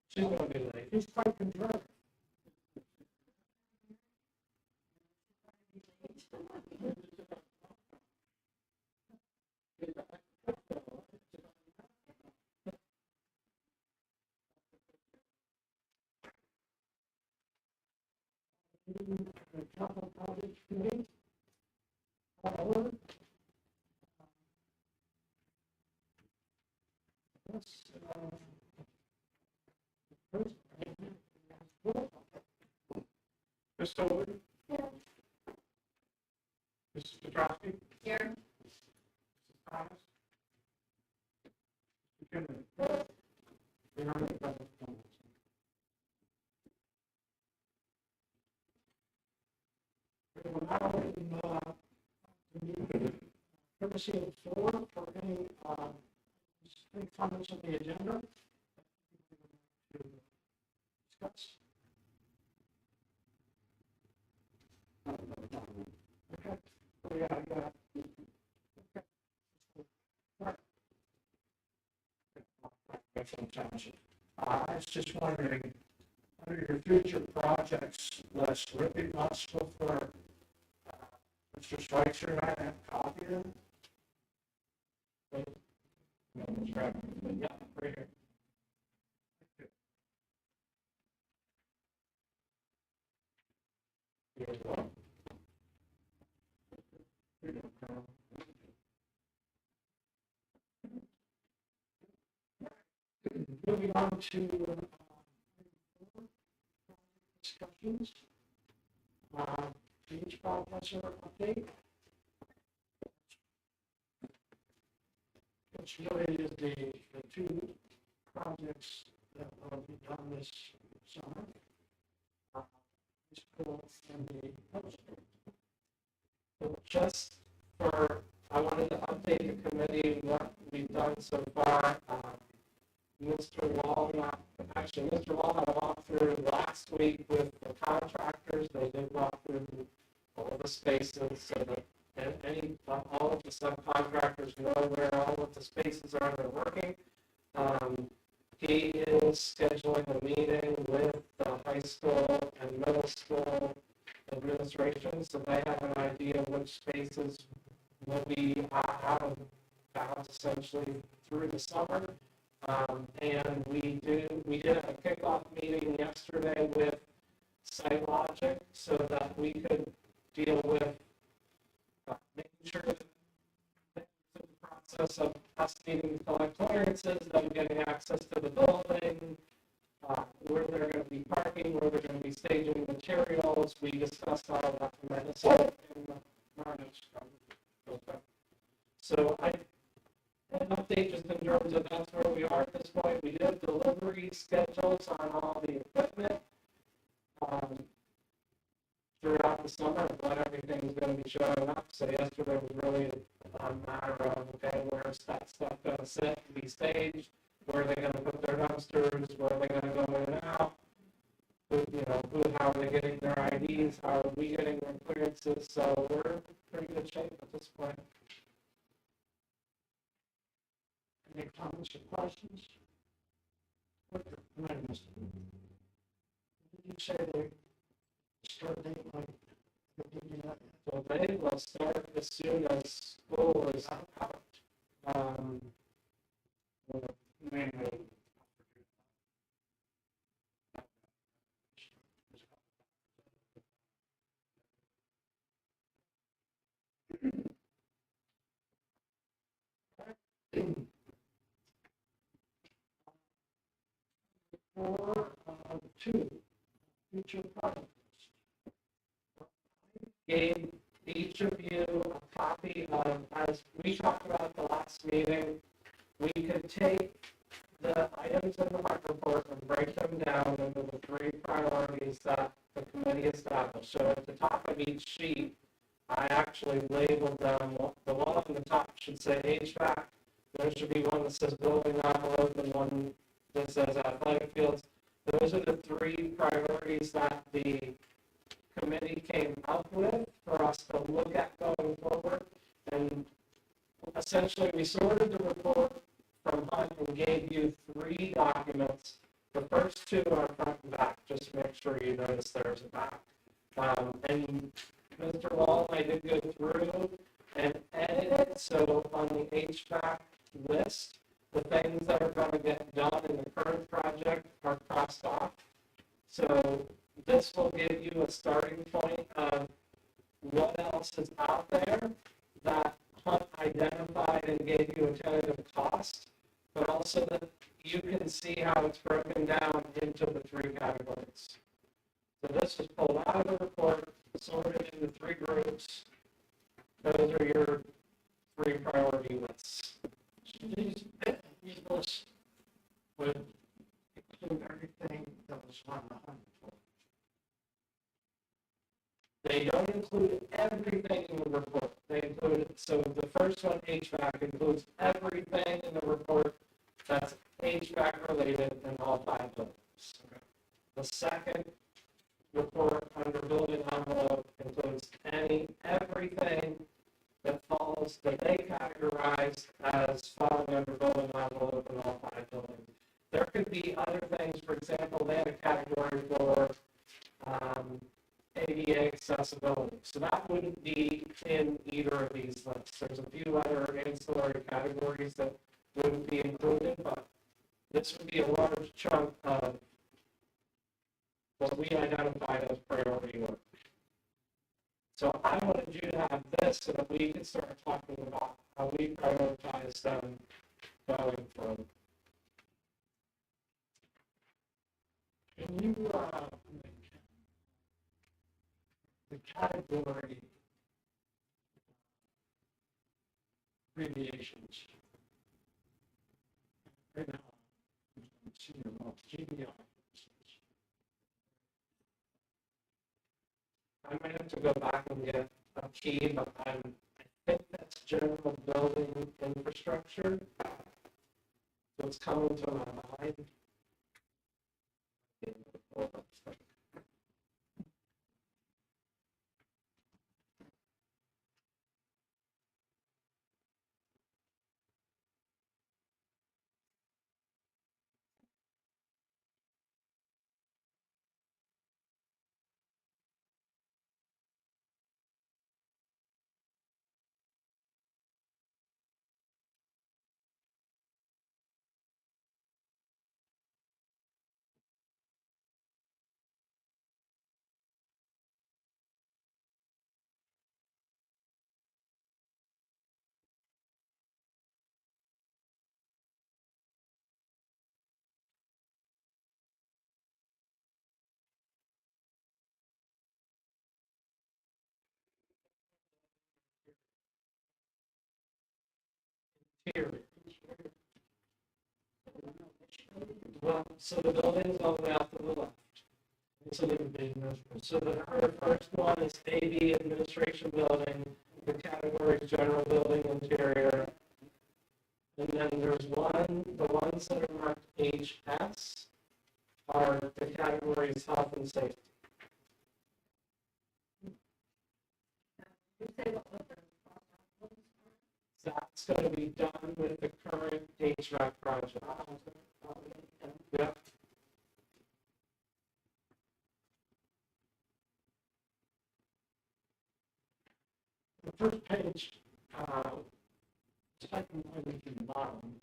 She's going to be late. He's quite contrary. The capital projects committee. Order. Mr. Wood? Here. Mrs. Petrowski? Here. Mrs. Thomas? Mr. Kinman? We are in public comments. We will now open the meeting. Courtesy of the floor for any comments on the agenda. To discuss. Okay. Yeah. Okay. I was just wondering, under your future projects list, would it be possible for Mr. Schweitzer and I to have a copy of them? No, that's right. Yeah, right here. You're welcome. Moving on to discussions. Each professor update. Which really is the two projects that will be done this summer. School and the poster. Just for, I wanted to update the committee what we've done so far. Mr. Wall had a walkthrough last week with the contractors. They did walk through all the spaces so that all of the subcontractors know where all of the spaces are they're working. He is scheduling a meeting with the high school and middle school administration so they have an idea of which spaces will be out of bounds essentially through the summer. And we did a kickoff meeting yesterday with SiteLogic so that we could deal with making sure that the process of us needing to collect clearances, them getting access to the building, where they're going to be parking, where they're going to be staging materials. We discussed all of that tremendously in the March. So an update just in terms of that's where we are at this point. We did delivery schedules on all the equipment throughout the summer of what everything's going to be showing up. So yesterday was really a matter of, okay, where's that stuff going to sit to be staged? Where are they going to put their dumpsters? Where are they going to go in and out? How are they getting their IDs? How are we getting their clearances? So we're in pretty good shape at this point. Any comments or questions? What did you say the start date like? So they will start as soon as school is out. Two future projects. Gave each of you a copy of, as we talked about at the last meeting, we could take the items in the work report and break them down into the three priorities that the committee established. So at the top of each sheet, I actually labeled them. The one on the top should say HVAC. There should be one that says building envelope and one that says athletic fields. Those are the three priorities that the committee came up with for us to look at going forward. And essentially, we sorted the report from Hunt and gave you 3 documents. The first 2 are front and back, just make sure you notice there's a back. And Mr. Wall, I did go through and edit it, so on the HVAC list, the things that are going to get done in the current project are crossed off. So this will give you a starting point of what else is out there that Hunt identified and gave you a tentative cost, but also that you can see how it's broken down into the 3 categories. So this is pulled out of the report, sorted into 3 groups. Those are your 3 priority lists. These lists would include everything that was on the hunt. They don't include everything in the report. They include, so the first one, HVAC, includes everything in the report that's HVAC related in all 5 buildings. Okay. The second report under building envelope includes everything that falls, that they categorize as falling under building envelope in all 5 buildings. There could be other things, for example, they had a category for ADA accessibility. So that wouldn't be in either of these lists. There's a few other ancillary categories that wouldn't be included, but this would be a large chunk of what we identified as priority work. So I wanted you to have this so that we can start talking about how we prioritize them going forward. Can you, the category abbreviations? Right now, I'm seeing about GBI. I might have to go back and get a key, but I think that's general building infrastructure. So it's coming to my mind. Here. Well, so the building's all the way out to the left. So the first one is AV Administration Building, the category is General Building Interior. And then there's the ones that are marked HS are the categories Health and Safety. That's going to be done with the current HVAC project. Yep. The first page, second one from the bottom,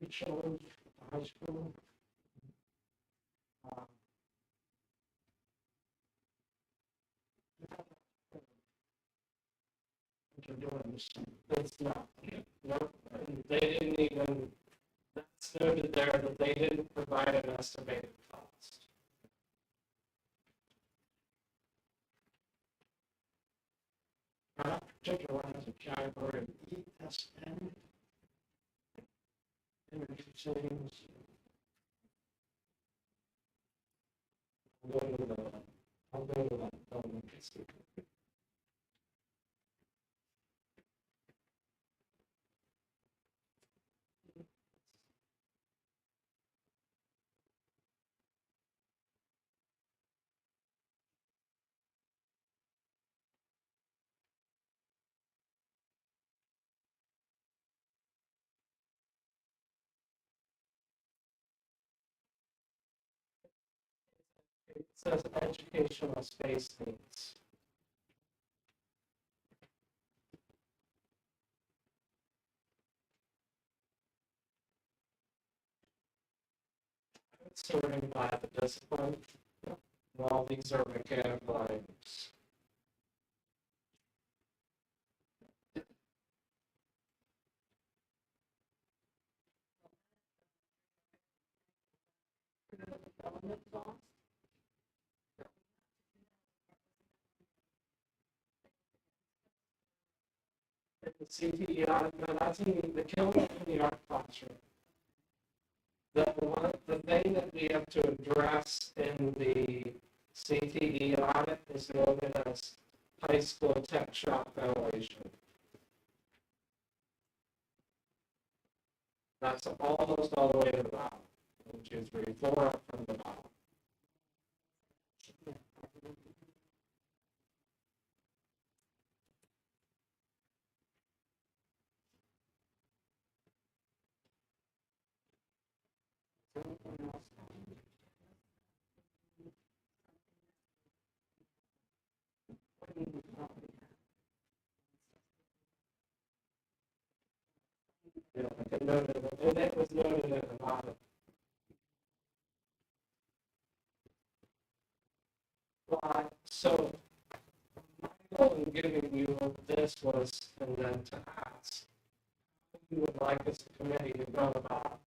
it shows the high school. What they're doing is It's not. Nope. And they didn't even, that's noted there that they didn't provide an estimated cost. that particular one has a category of ESN, energy savings. I'll go to that building and see. It says educational space needs. Sorting by the discipline. Well, these are mechanical items. The CTE audit, no, that's in the killing in the art classroom. The thing that we have to address in the CTE audit is known as high school tech shop ventilation. That's almost all the way to the bottom. 1, 2, 3, 4 up from the bottom. Yeah, like I noted, and it was noted at the bottom. So my goal in giving you this was, and then to ask, how you would like as a committee to go about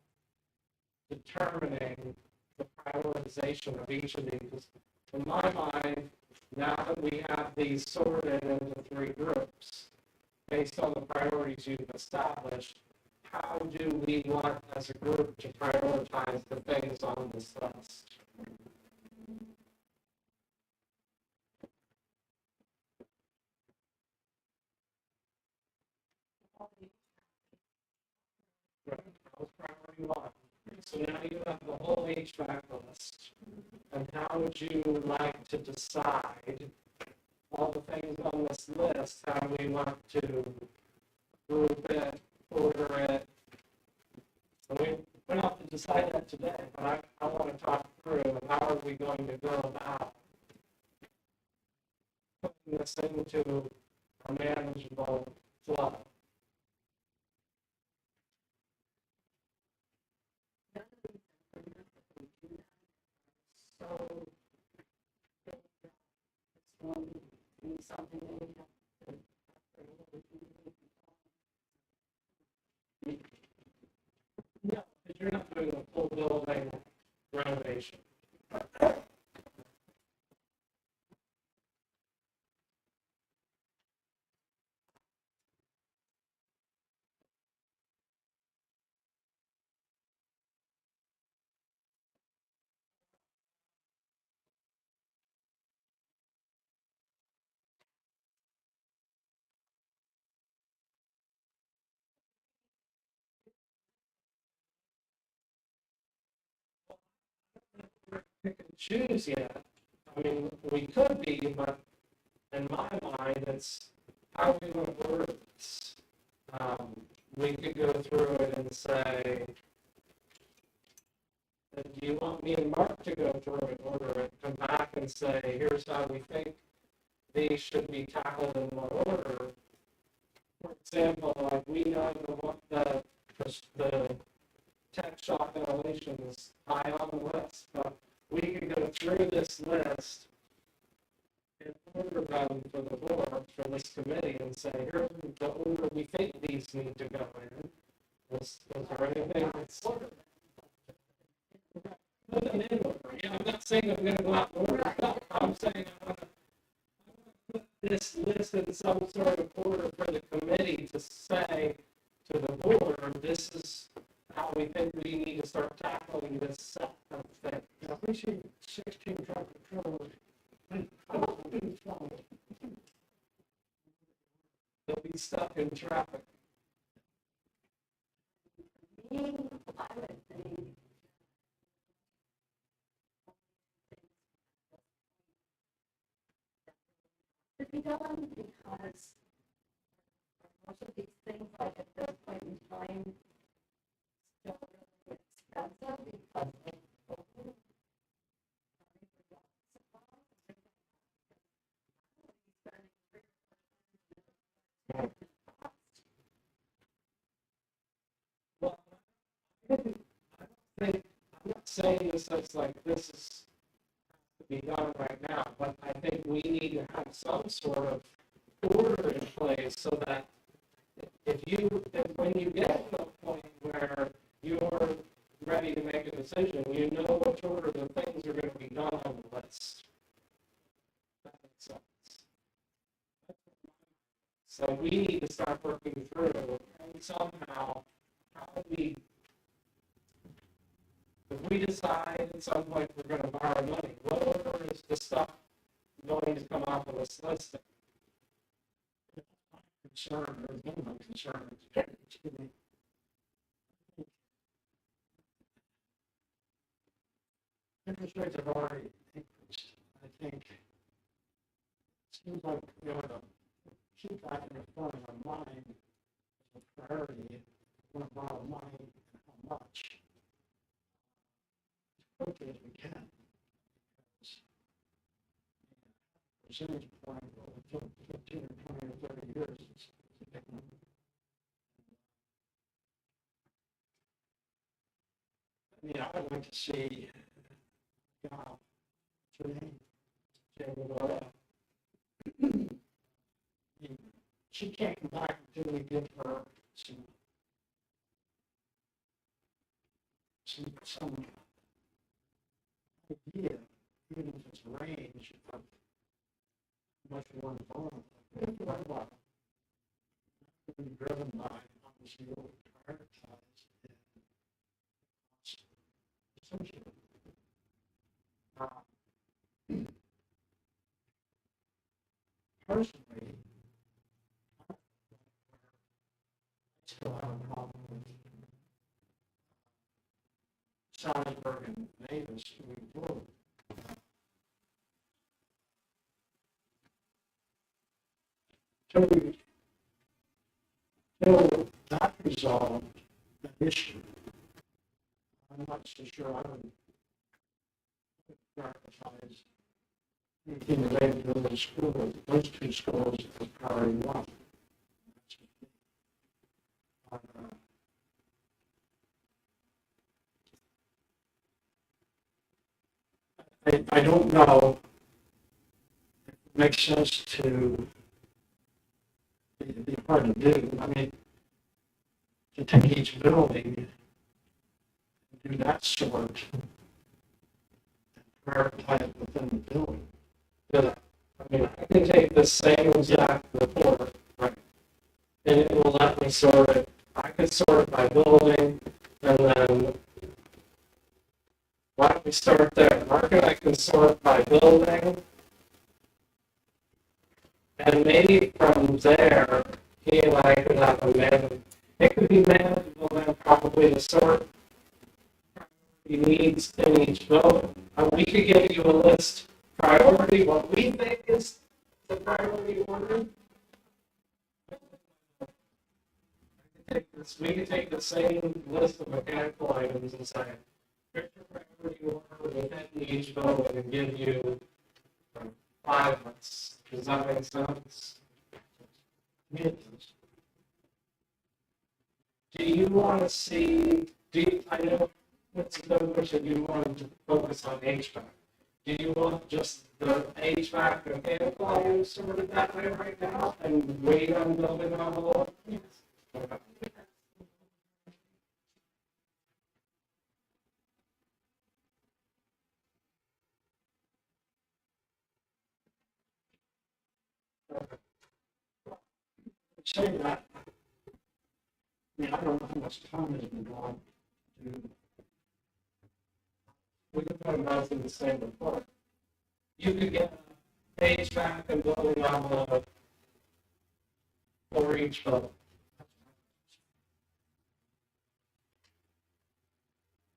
determining the prioritization of each of these. In my mind, now that we have these sorted into 3 groups, based on the priorities you've established, how do we want as a group to prioritize the things on this list? Right, that was priority 1. So now you have the whole HVAC list. And how would you like to decide all the things on this list, how we want to group it, order it? And we don't have to decide that today, but I want to talk through how are we going to go about putting this into a manageable flow. No, because you're not doing a full building renovation. Pick and choose yet. I mean, we could be, but in my mind, it's how we want to order this. We could go through it and say, do you want me and Mark to go through it, order it, come back and say, here's how we think these should be tackled in what order? For example, like we know the tech shop ventilation is high on the list, but we could go through this list and order them for the board, for this committee, and say, here's the order we think these need to go in. Is there anything that's put them in order? Yeah, I'm not saying I'm going to go out and order it up. I'm saying I want to put this list in some sort of order for the committee to say to the board, this is how we think we need to start tackling this set of things. Now, if we see 16 traffic controllers, They'll be stuck in traffic. Could be done because most of these things, like at this point in time, still really expensive because of saying this as like this is to be done right now, but I think we need to have some sort of order in place so that when you get to a point where you're ready to make a decision, you know which order the things are going to be done on the list. That makes sense. So we need to start working through and somehow how we, if we decide at some point we're going to borrow money, what order is the stuff going to come off of this list? Concern, there's been no concern. Interest rates have already increased. I think it seems like we ought to keep that in the front of our mind as a priority. If we want to borrow money and how much, as quickly as we can. Because percentage point over 15 or 20 or 30 years is a big number. I mean, I would like to see she can't come back until we give her some idea, even if it's range of much more involved. What be driven by obviously what we prioritize and cost associated. Personally, I still have a problem with Salisbury and Mavis moving forward. Till that resolved the issue, I'm not so sure I would prioritize anything related to those schools, those two schools as priority one. I don't know if it makes sense to, it'd be hard to do. I mean, to take each building and do that sort and prioritize it within the building. Yeah, I mean, I can take the same exact report, right? And it will let me sort it. I could sort it by building, and then why don't we start there? Market, I can sort by building, and maybe from there, he and I could have a man. It could be manageable then, probably to sort needs in each building. We could give you a list. Priority, what we think is the priority order. We can take the same list of mechanical items and say, here's your priority order within each building and give you 5 months. Does that make sense? Do you want to see, I know what's the question, you want to focus on HVAC. Do you want just the HVAC and mechanical items sorted that way right now and wait on building envelope? Yes. Okay. Saying that, I mean, I don't know how much time has been gone to. We can put them both in the same report. You could get HVAC and building envelope for each building.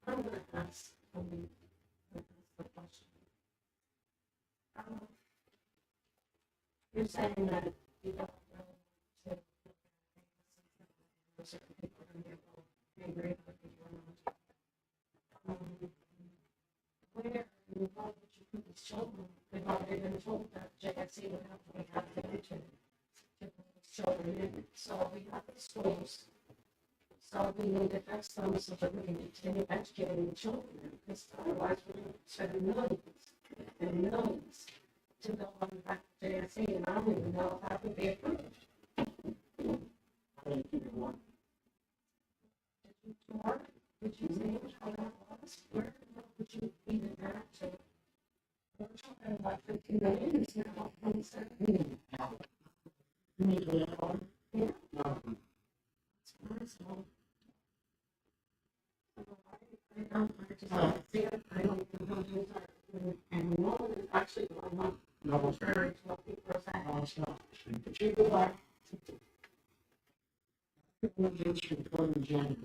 I'm going to ask the question. You're saying that you don't know to certain people are going to be able to agree with people or not. Where in the world would you put these children? They've already been told that JSASD would have to go to children. So we have the schools. So we need to fix them so that we can continue educating the children, because otherwise we're going to spend millions and millions to build on the back of JSC, and I don't even know if that would be approved. I think you want, Would you say how that was? Where would you even add to? We're talking about 50 million, it's now 27. you need to add on? Yeah. No. It's personal. I don't see it, I don't know how things are, and no, actually, I'm not No, it's contrary to what people are saying. no, it's not. But you go back to the Gates report in January.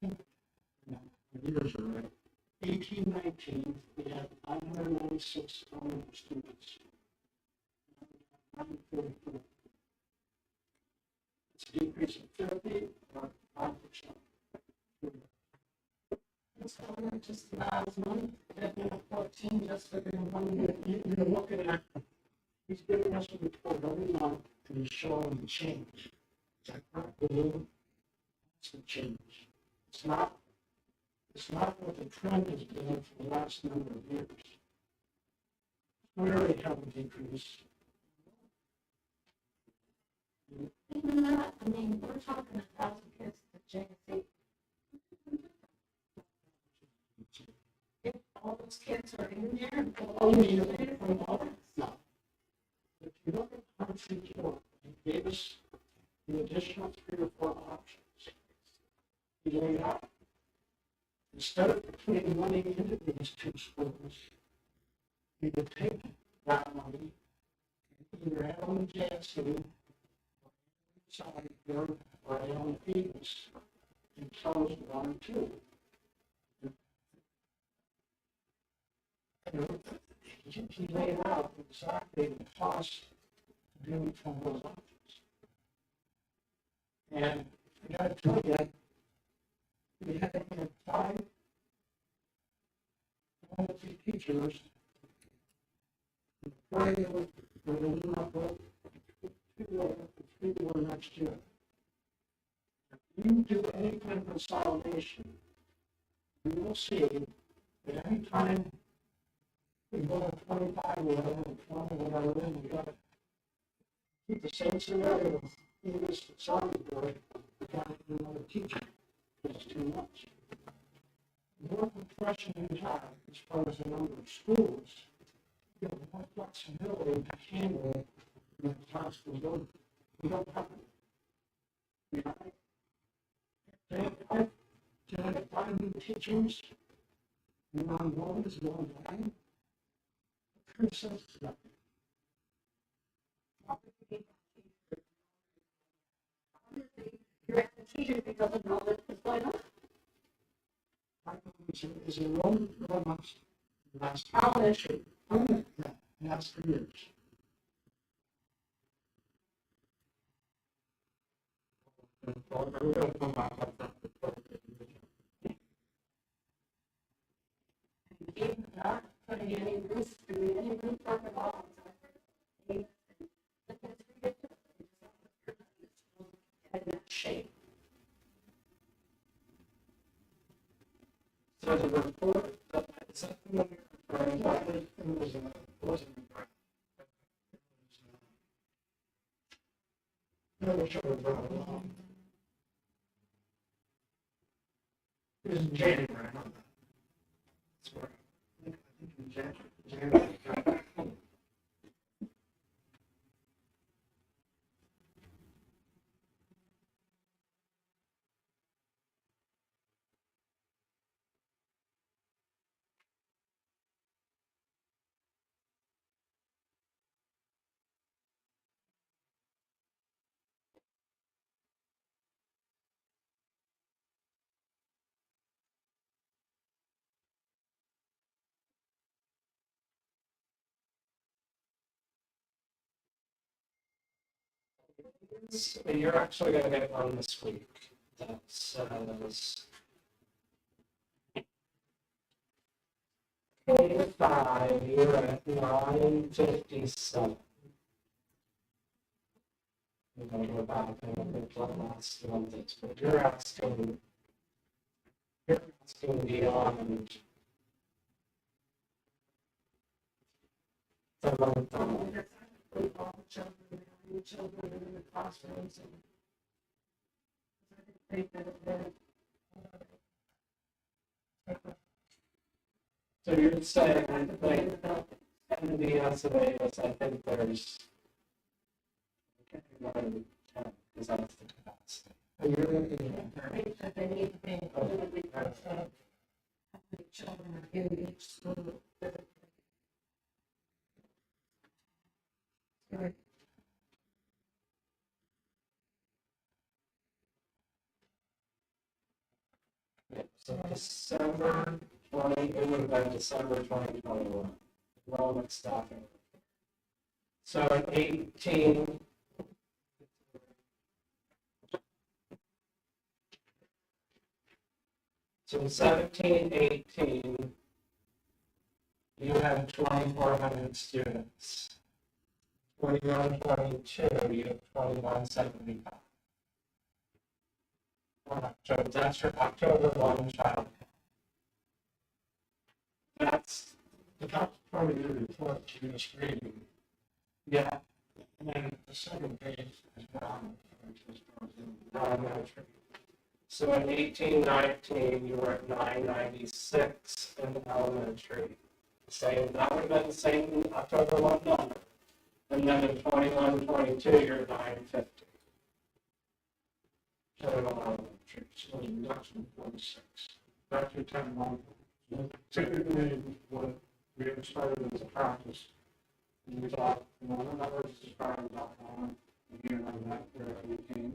No, the years are right. 1819, we had 596 elementary students. 944. It's a decrease of 50 or 5%. It's not just last month, that we have 14 just within 1 year. You're looking at, he's giving us a report every month and he's showing the change. Is that correct? It's the change. It's not what the trend has been for the last number of years. We already have a decrease. Even that, I mean, we're talking 1,000 kids at JSC. If all those kids are in there, and all the units from all that. No. If you look at country four, he gave us the additional 3 or 4 options. He laid out, instead of putting money into these 2 schools, he would take that money and either add on the JSC, side or add on the fees, and close 1 or 2. He laid out exactly the cost to do each one of those options. And I gotta tell you, we had 5 elementary teachers. We're going to up 3 more next year. If you do any kind of consolidation, you will see that any time we go to 25 or whatever, 20 or whatever, then we got to keep the same scenario. In this salary board, we got to do another teacher. It's too much. The more compression you have as far as the number of schools, you have more flexibility to handle the class we don't have it. You know, to have 5 new teachers, and one is going down. You're at the teacher because of knowledge is going on. Is enrollment for months last Elementary. yeah, and that's for years. Even not putting any roof, doing any roof work at all. In that shape. So the report, is that the one you're referring to? It wasn't no, sure brought it along. It was in January, I know that. That's where, I think in January. So you're actually gonna get one this week that says 25, you're at 957. you know, go about and last month, but you're asking beyond the month on. That's actually all the children in the classrooms and I think that So you're saying like in the SAAs, I think there's because that's the capacity. And you're looking at I think that they need to be included because of how many children are in each school. so December 20, it would have been December 2021. Enrollment staffing. So in 18, so in 17, 18, you had 2,400 students. 21, 22, you have 2,175. So that's your October 1 child. That's But that's probably your report to this reading. yeah, And then the second page is down. elementary. So in 18, 19, you were at 996 in elementary. Same, that would have been the same October 1 number. And then in 21, 22, you're at 950. Total elementary. So that's 46. That's your 10 month. Typically, what we have started as a practice, and we thought, you know, that was disparate.com, and you know, that where we came.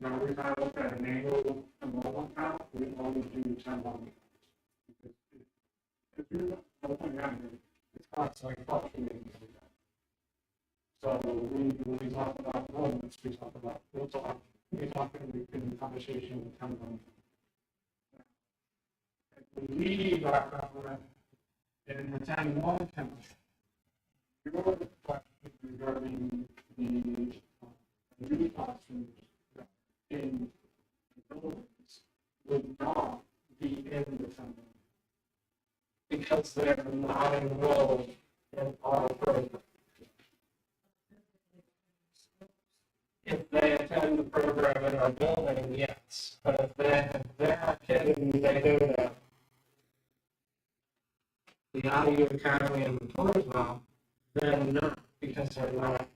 Now we kind of look at an annual enrollment count, we only do 10 month. Because if you're looking at it, it's constantly fluctuating every day. So when we talk about enrollments, we talk about, we talk in conversation with 10 month. If we leave our government in the 10-1 count, your question regarding the new classrooms in the buildings would not be in the 10-1. Because they're not enrolled in our program. If they attend the program in our building, yes. But if they're a kid and they go to the IU Academy in Floresville, then not, because they're not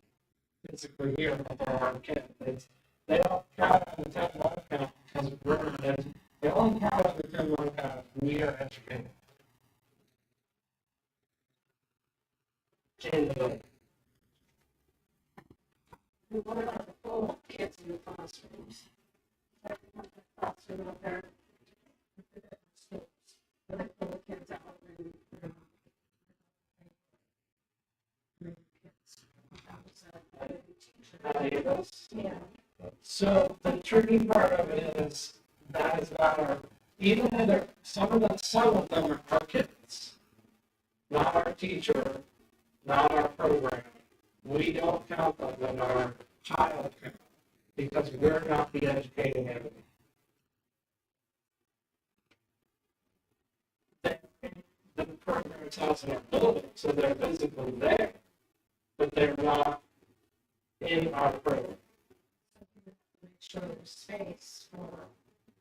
physically here, but they're our kids. They don't count on the 10-1 count because we're not educated. They only count on the 10-1 count if we are educated. In the building. And what about the full kids in the classrooms? Like the classroom up there. Schools, like full of kids out and, yeah. So the tricky part of it is that is not our, even though some of them are our kids, not our teacher, not our program. We don't count them in our child count because we're not the educating entity. The program is housed in our building, so they're physically there, but they're not in our program. Make sure there's space for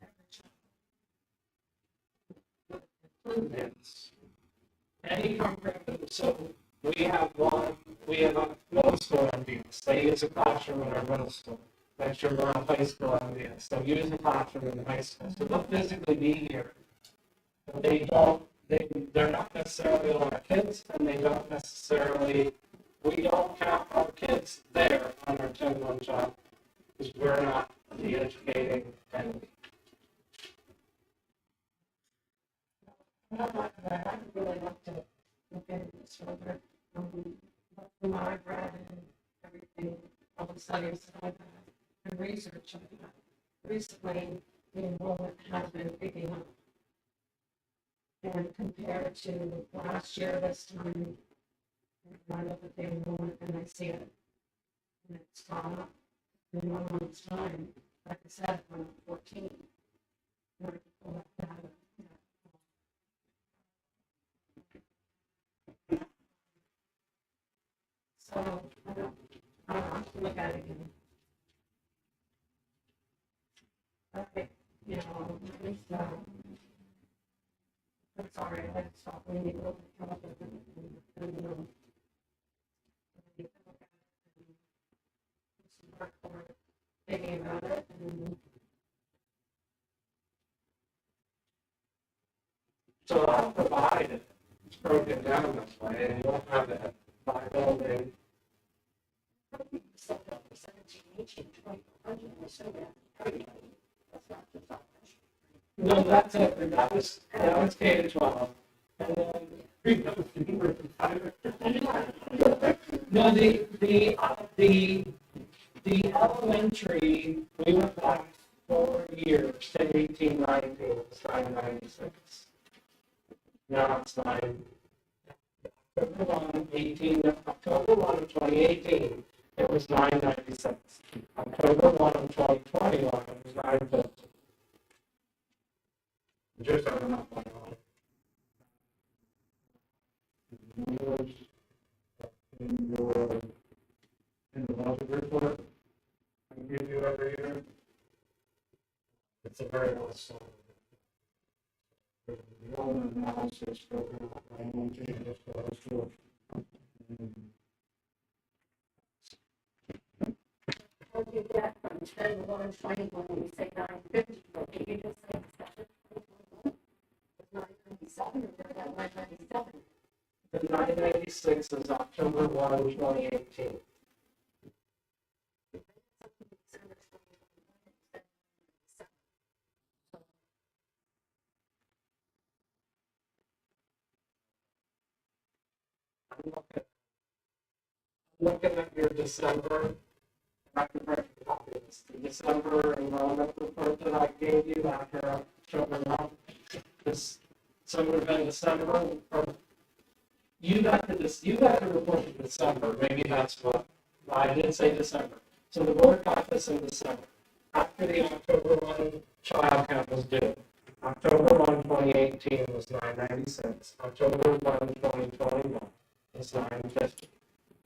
every child. Yes. Any program, so we have a middle school MDS. They use a classroom in our middle school. Next year we're on high school MDS. They'll use a classroom in the high school. So they'll physically be here. But they're not necessarily all our kids, and we don't count our kids there on our 10-1 child because we're not the educating entity. I haven't really looked at this further. But from what I've read and everything, all the studies that I've had and research I've had, recently the enrollment has been picking up. And compared to last year, this time, I look at the enrollment and I see it. And it's gone up in 1 month's time, like I said, when I'm 14. And I can pull that data. So I don't have to look at it again. Okay, you know, at least, I'm sorry, I had to stop when you look at come up with it and, you know, you can look at it and do some work for it, thinking about it, and So I'll provide it, it's broken down this way, and you'll have it by building. so that for 17, 18, 20, 100, and so that everybody, that's not just us. No, that's it, that was K to 12. And then, no, the elementary, we went back 4 years to 1819, it's 996. Now it's 9. October 1, 2018, it was 996. October 1 of 2021, it was 950. Just on enough money on it. Yours, in the budget report, I give you every year. It's a very well sold. The old analysis program, I won't change this for us to. What do you get from 10 to 1, 21, when you say 950, but did you just say 7? It's 997, or was that 997? The 996 is October 1, 2018. I'm looking at your December, I can break a copy of this, the December enrollment report that I gave you after October 1. This, so it would have been December, or you got the report in December, maybe that's what, I did say December. So the board got this in December, after the October 1 child count was due. October 1, 2018 was 996, October 1, 2021 is 950.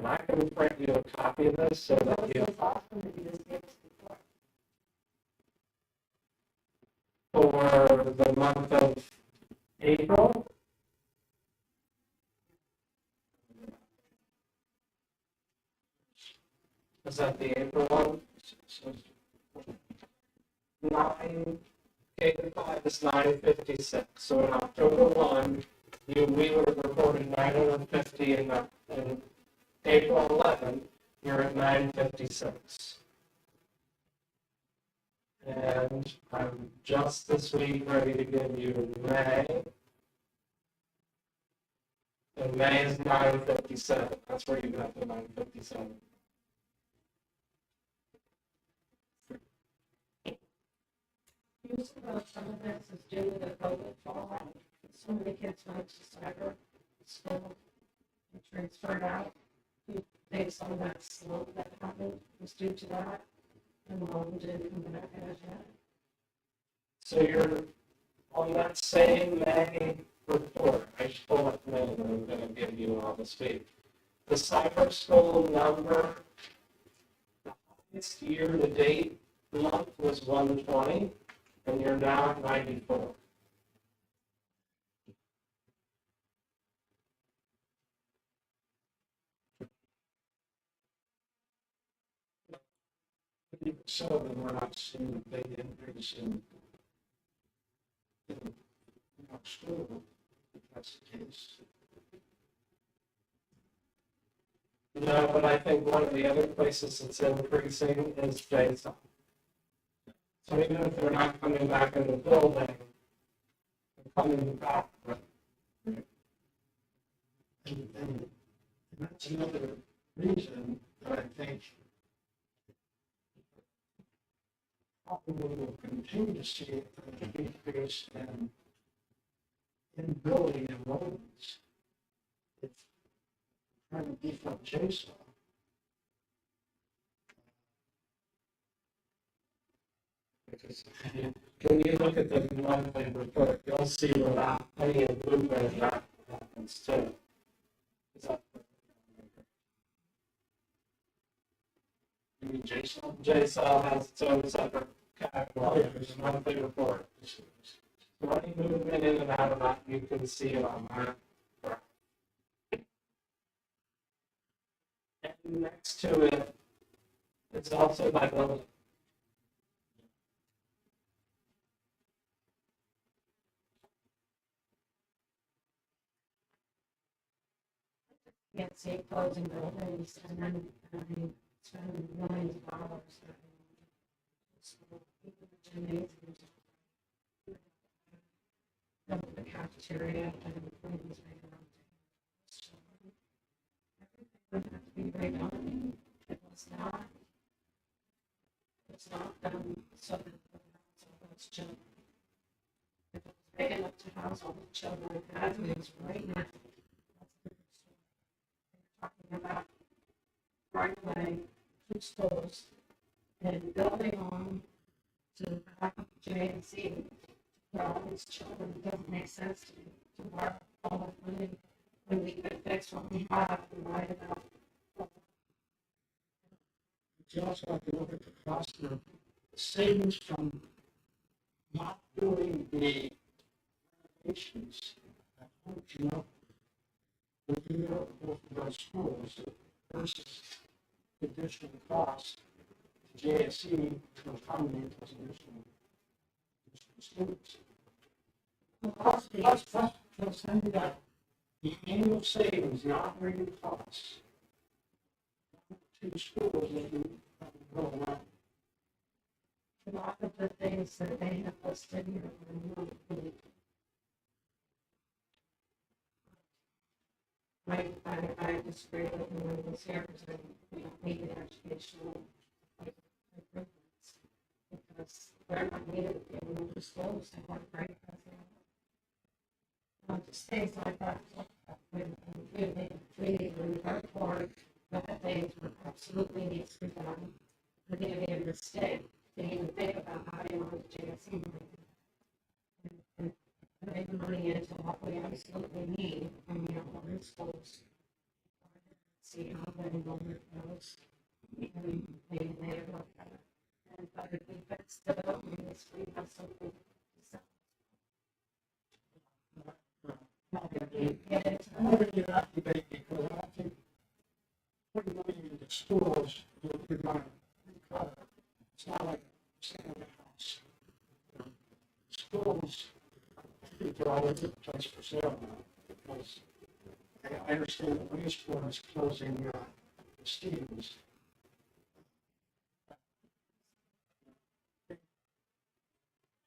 And I can print you a copy of this so that you, awesome that you just gave us before. for the month of April. Is that the April one? 9, K to 5 is 956. So in October 1, we would have reported 950 in April 11, you're at 956. And I'm just this week ready to give you May. And May is 957. That's where you got the 957. You said some of this is due to the COVID fallout. So many kids went to cyber school and transferred out. You think some of that slope that happened was due to that? And the loan didn't come back as yet? So you're on that same May report. I should pull up May and I'm going to give you all this week. The cyber school number, the highest year to date month was 120, and you're now at 94. So then we're not seeing a big increase in our school, if that's the case. No, but I think one of the other places that's increasing is JSASD. So even if they're not coming back in the building, they're coming back. And that's another reason that I think we will continue to see an increase in building enrollments. If trying to beef up JSASD, When you look at the monthly report, you'll see without any of blueprint that happens too. Is that- You mean Jason? JSAL has its own separate category, there's a monthly report. So any movement in and out of that, you can see it on that. And next to it, it's also by building. Can't see closing buildings and then, spending millions of dollars. Gymnasiums. The cafeteria and the things like that. Everything would have to be redone. It was not. It's not done so that those children. If it was big enough to house all the children, that means right now. Talking about right away, 2 schools, and building on to the back of JSASD for all these children. It doesn't make sense to borrow all the money when we could fix what we have and write about. You also have to look at the cost of savings from not doing the renovations at home, you know. The year of those schools versus additional cost to JSC to accommodate those additional students. Plus, send that the annual savings, the operating costs to schools that you go around. A lot of the things that they have listed here are not really. I disagree with one of those here because we don't need the educational improvements because they're not needed in the schools. They want to break just things like that. When we report that things would absolutely need to be done. But they made a mistake. They didn't think about how they wanted to JSC and putting the money into what we absolutely need and we don't want in schools. See how the enrollment goes. And maybe later look at it. And but if we fix the building, we have something to sell. I'm not really that debate because I think putting money into schools, you're going to recover. It's not like staying in a house. Schools, they're all over the place for sale now because I understand that Williamsport is closing Stevens.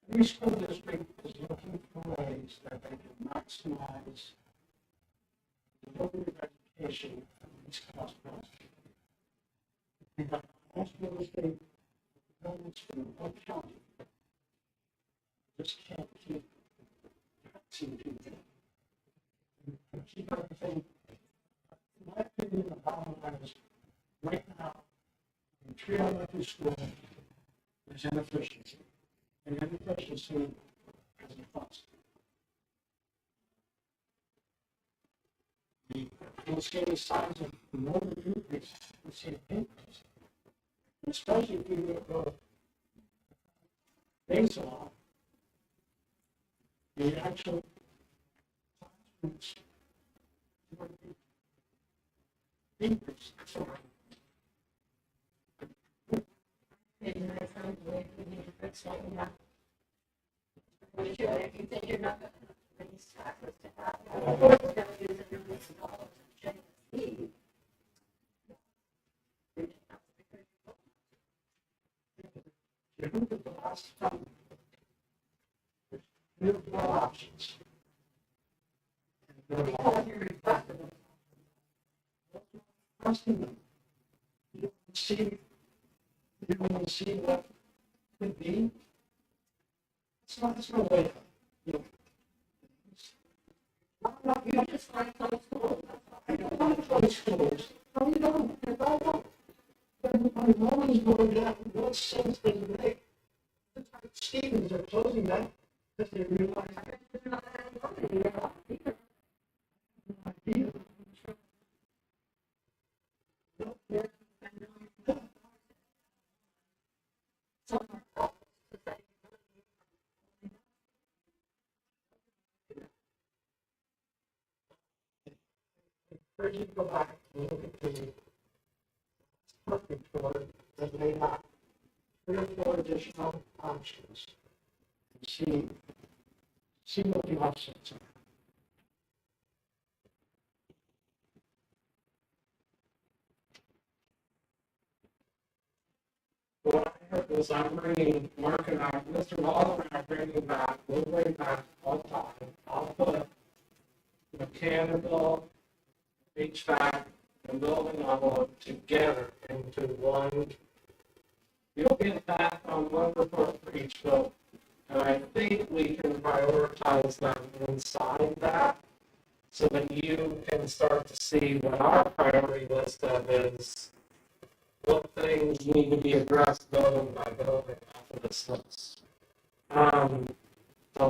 Every school district is looking for ways that they can maximize the delivery of education at least cost price. We have hospital state governments from one county. Just can't keep taxing people. Keep everything. In my opinion, the bottom line is right now, in 3 elementary schools, there's inefficiency. And inefficiency has a cost. You'll see the size of the motor increase, you'll see an increase. Especially if you go base law, the actual classrooms would be increased. And I found the way we need to fix what we have. If you think you're not going to raise taxes to have, you're going to use it millions of dollars in JSD. You look at the last time, there are more options. And they're all very effective. Trusting them. You don't see, you don't see what could be. It's no way. You know, You just want to close schools. I don't want to close schools. No, you don't. You don't. But my money's going down. What sense does it make? Where you go back and look at the perfect report that laid out 3 or 4 additional options. See what the options are. What I heard was I'm bringing, Mark and I, Mr. Waller and I are bringing back, we'll bring back all time. I'll put mechanical, HVAC, and building envelope together into one. You'll get that on one report for each building. And I think we can prioritize them inside that so that you can start to see what our priority list of is, what things need to be addressed building by building off of this list. The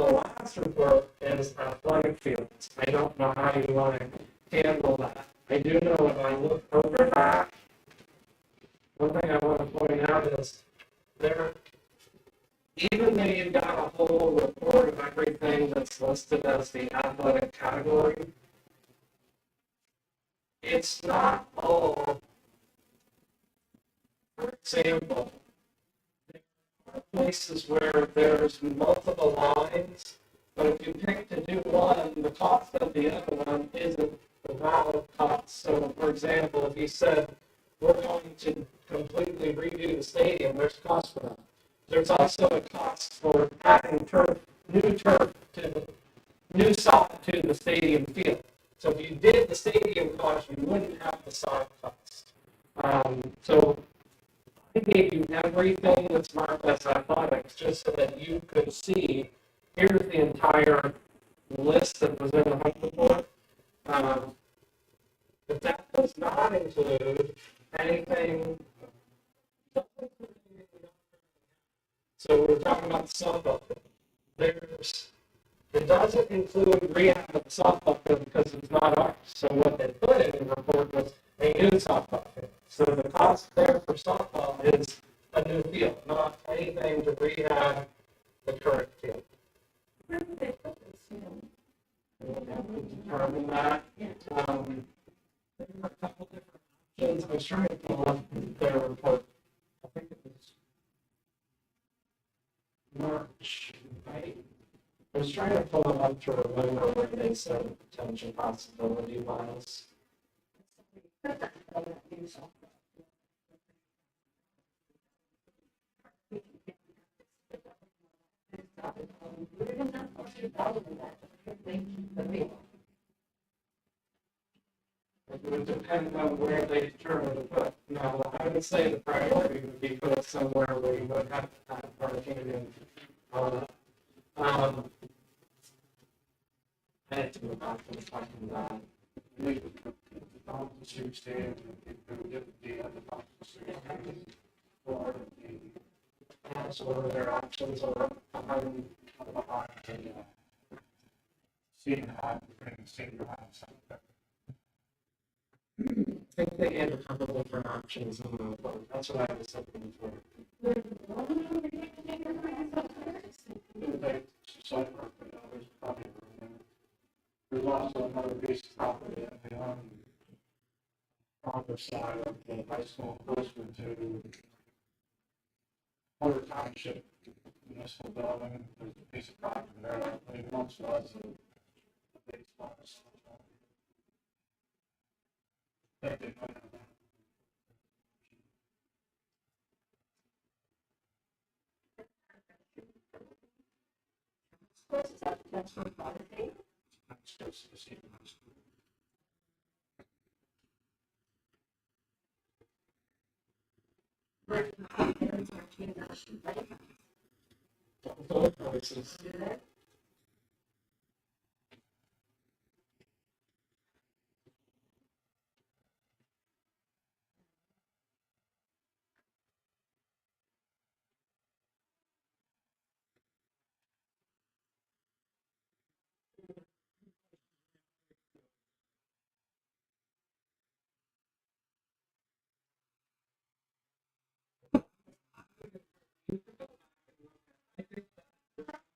last report is athletic fields. I don't know how you want to handle that. I do know when I look over that, one thing I want to point out is there, even though you've got a whole report of everything that's listed as the athletic category, it's not all. For example, there are places where there's multiple lines, but if you pick to do one, the cost of the other one isn't the valid cost. So, for example, if you said, we're going to completely redo the stadium, there's a cost for that. There's also a cost for adding new sod to the stadium field. So if you did the stadium cost, you wouldn't have the sod cost. So I gave you everything that's marked as athletics just so that you could see, here's the entire list that was in the hunt report. But that does not include anything. So we're talking about the softball field. It doesn't include rehab of the softball field because it's not ours. So what they put in the report was a new softball field. So the cost there for softball is a new field, not anything to rehab the current field. Where did they put this, you know? We have to determine that. There are a couple different options. I was trying to pull up their report. I think it was March, right? I was trying to pull them up to remember where they said potential possibility was. It would depend on where they determine to put. Now, I would say the priority would be put somewhere where you would have to have parking and all that. I had to go back to the fucking that. We would put the officer stand, and we get the other officer stand for the, That's one of their options are behind. behind the, senior high, bring senior high, something like that. I think they had a couple different options in the report. That's what I was looking for. They, site work, there's probably room there. There's also another piece of property on the side of the high school closer to Porter Township Municipal Building. There's a piece of property there, I believe once was a baseball. I think they might have that. That's just the same high school. Both places.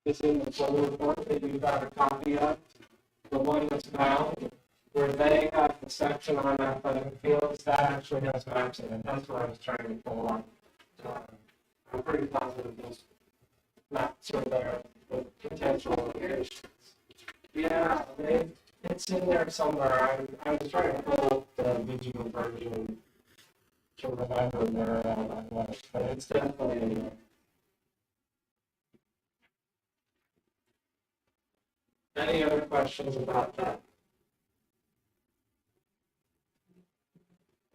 is in the full report that you got a copy of, the one that's bound, where they have the section on athletic fields, that actually has maps in it. That's what I was trying to pull on. I'm pretty positive those maps are there with potential locations. Yeah, it's in there somewhere. I was trying to pull up the digital version to remember where I was, but it's definitely in there. Any other questions about that?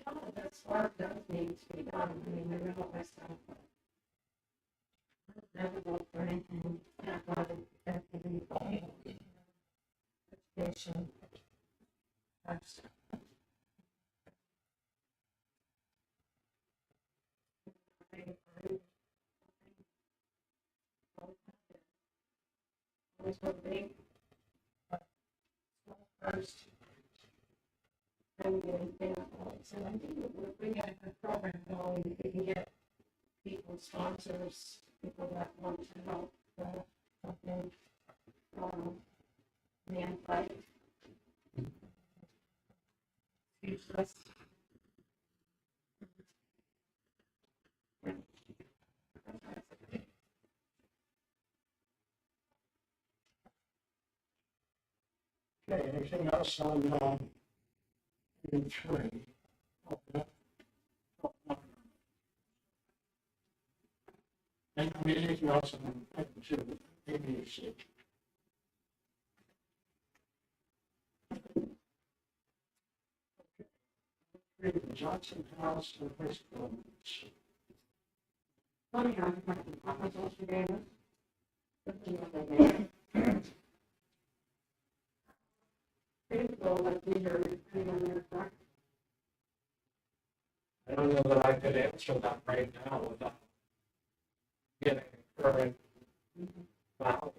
Some of this work does need to be done. I mean, there is always stuff, but I never vote for anything athletic, education. That's always what they first. And then, so I think if we get a good program going, if we can get people, sponsors, people that want to help, something, man fight. Speechless. Okay, anything else on, page 3? Okay. And anything else on page 2, ABC? The Johnson House and High School. Funny, I was yesterday. I don't know that I could answer that right now without getting current value.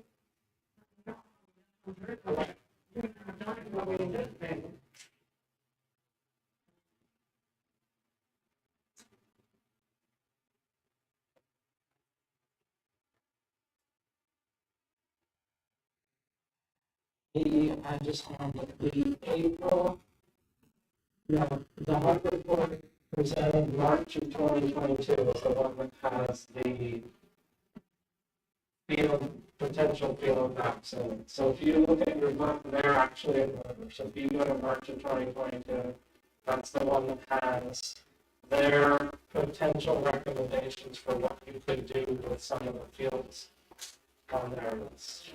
I just have the April, the HUD report presented March of 2022 is the one that has the potential field maps in it. So if you look at your book, they're actually in order. So if you go to March of 2022, that's the one that has their potential recommendations for what you could do with some of the fields on their list.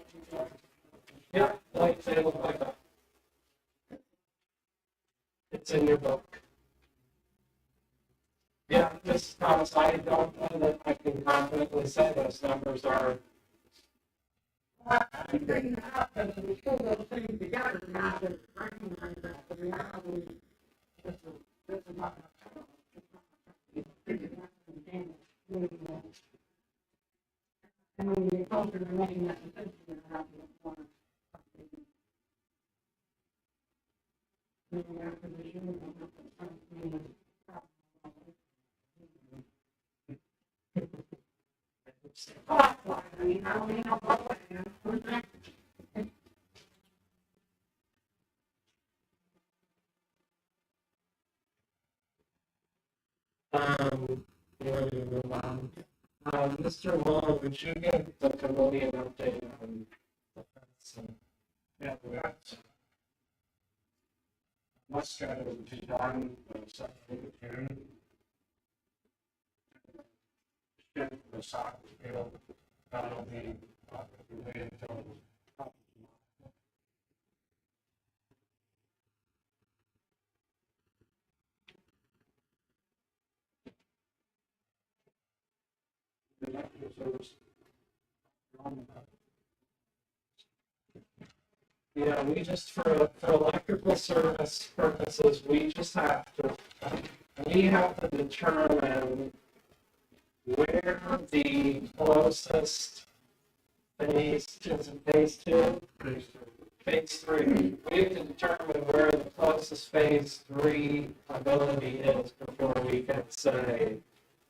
Yeah, like they look like that. It's in your book. Yeah, just because I don't know that I can confidently say those numbers are. I think that we pull those things together now to recognize that the reality is not. I mean, the culture of making that decision around the corner. Where do you move on? Mr. Wall, would you give the committee an update on the fence? Yeah, we got what's scheduled to be done the 7th of June. Scheduled for the soccer field, that'll be waiting until. The electrical service. Yeah, we just, for electrical service purposes, we have to determine where the closest phase, is it phase 2? Phase 3. We have to determine where the closest phase 3 ability is before we can say,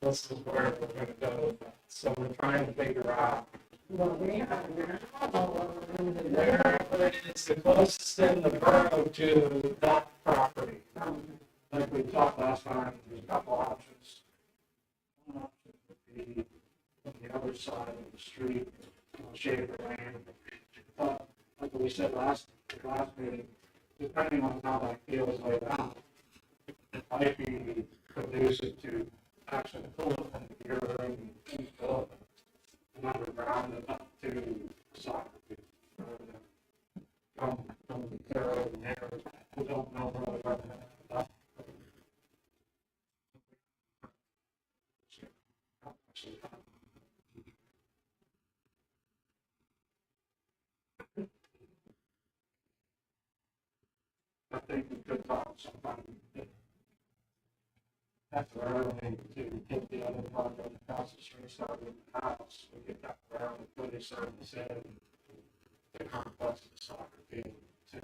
this is where we're going to go with that. So we're trying to figure out Well, we have now, Where it's the closest in the borough to that property. Like we talked last time, there's a couple options. One option would be on the other side of the street, shade of land. But like we said last meeting, depending on how that feels laid out, it might be conducive to actually pull it from here and build an underground and up to the soccer field. From there over there, we don't know really where that up. I think we could talk sometime temporarily to get the other part of the house restarted with the house. We get that around and put a service in the complex of the soccer field to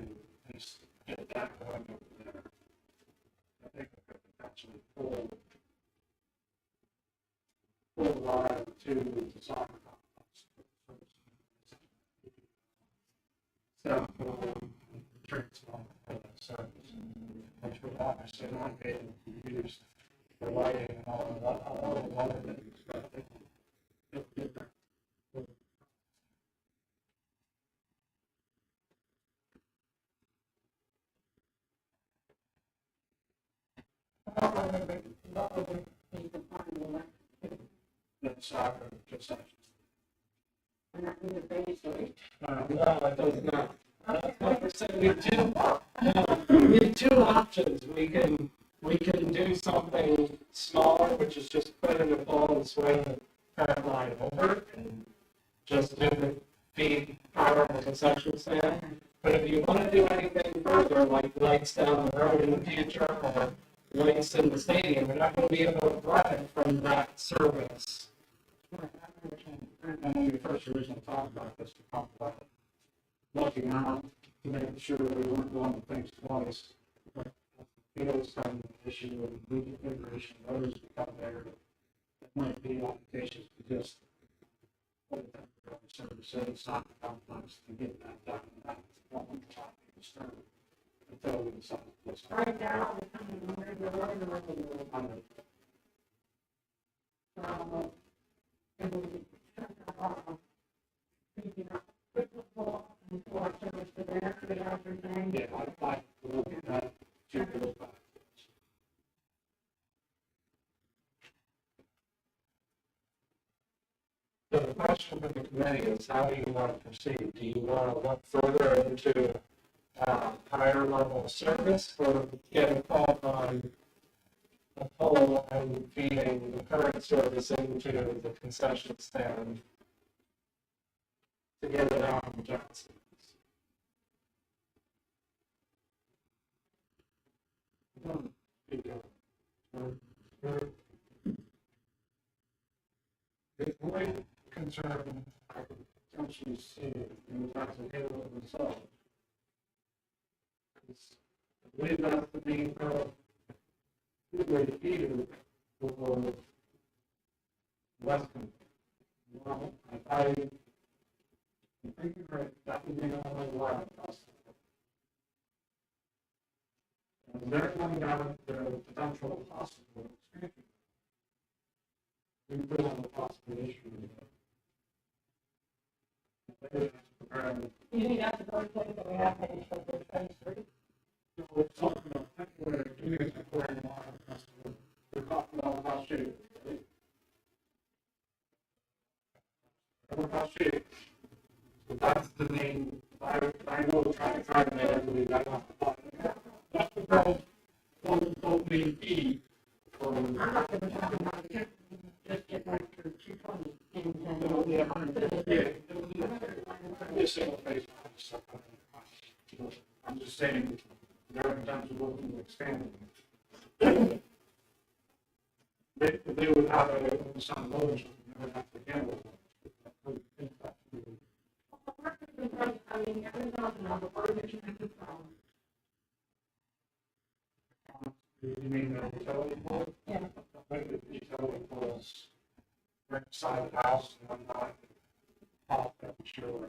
just get that going over there. I think we could potentially pull wire to the soccer complex. So, transform for that service, which would obviously not be used for lighting and all of the other things, but I think it'll get there. what would be the final That soccer concessions. and that would be basically. No, it does not. That's what we're saying. We have two options. We can do something smaller, which is just put in a ball and swing the parent line over and just do the feed power of the concession stand. But if you want to do anything further, like lights down the road in the future or lights in the stadium, you're not going to be able to run from that service. And when we first originally talked about this, we talked about looking out, making sure that we weren't doing things twice. Field's kind of an issue and reconfiguration, others become there. That might be applications to just put a temporary service in, soccer complex to get that done. That's what we're trying to disturb until we decide what's Right now, we're coming to the road on the and we shut that off. Picking up football and for service to there, for the other thing. yeah, I look at that, check those back. So the question for the committee is, how do you want to proceed? Do you want to look further into higher level service or get a call on the pole and feeding the current service into the concession stand to get it out of Johnson? The only concern I could potentially see in the tax and handle it themselves is, I believe that's the main way to feed it for Western. Well, I think you're right, that would be the only way possible. And they're going down the potential possible expansion. We put on the possible issue. You think that's the first thing that we have to issue for phase three? So we're talking about temporary, doing a temporary water festival. We're talking about last year. Last year. So that's the main, I know trying to make everybody that off the bottom. That's the problem. Don't mean fee. I'm not going to talk about it, just get back to 220 and It'll be 100. Yeah, it'll be a single phase. I'm just saying, there are times we're looking to expand. They would have some loads, they would have to handle it. I mean, everyone's another word that you have to follow. You mean the utility pole? Yeah. I think the utility poles right beside the house and whatnot. I'm sure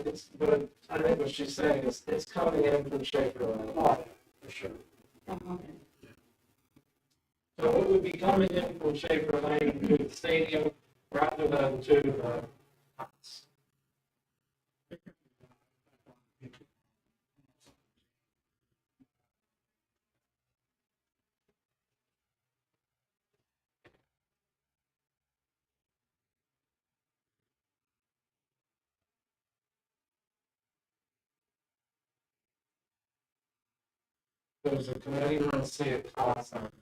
it's, But I think what she's saying is it's coming in from Schaefer Lane. oh, for sure. So it would be coming in from Schaefer Lane to the stadium rather than to the house. Does the committee want to see a cost on it?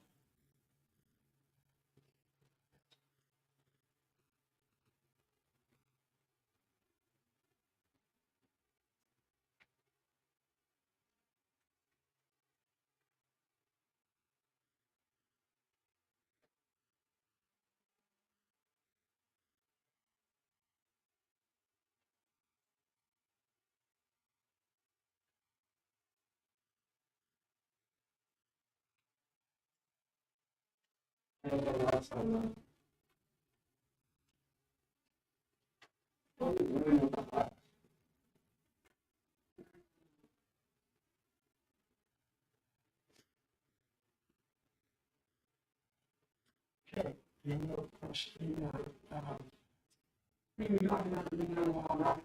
Anything else on that? Okay, any more question or, maybe not about the marijuana.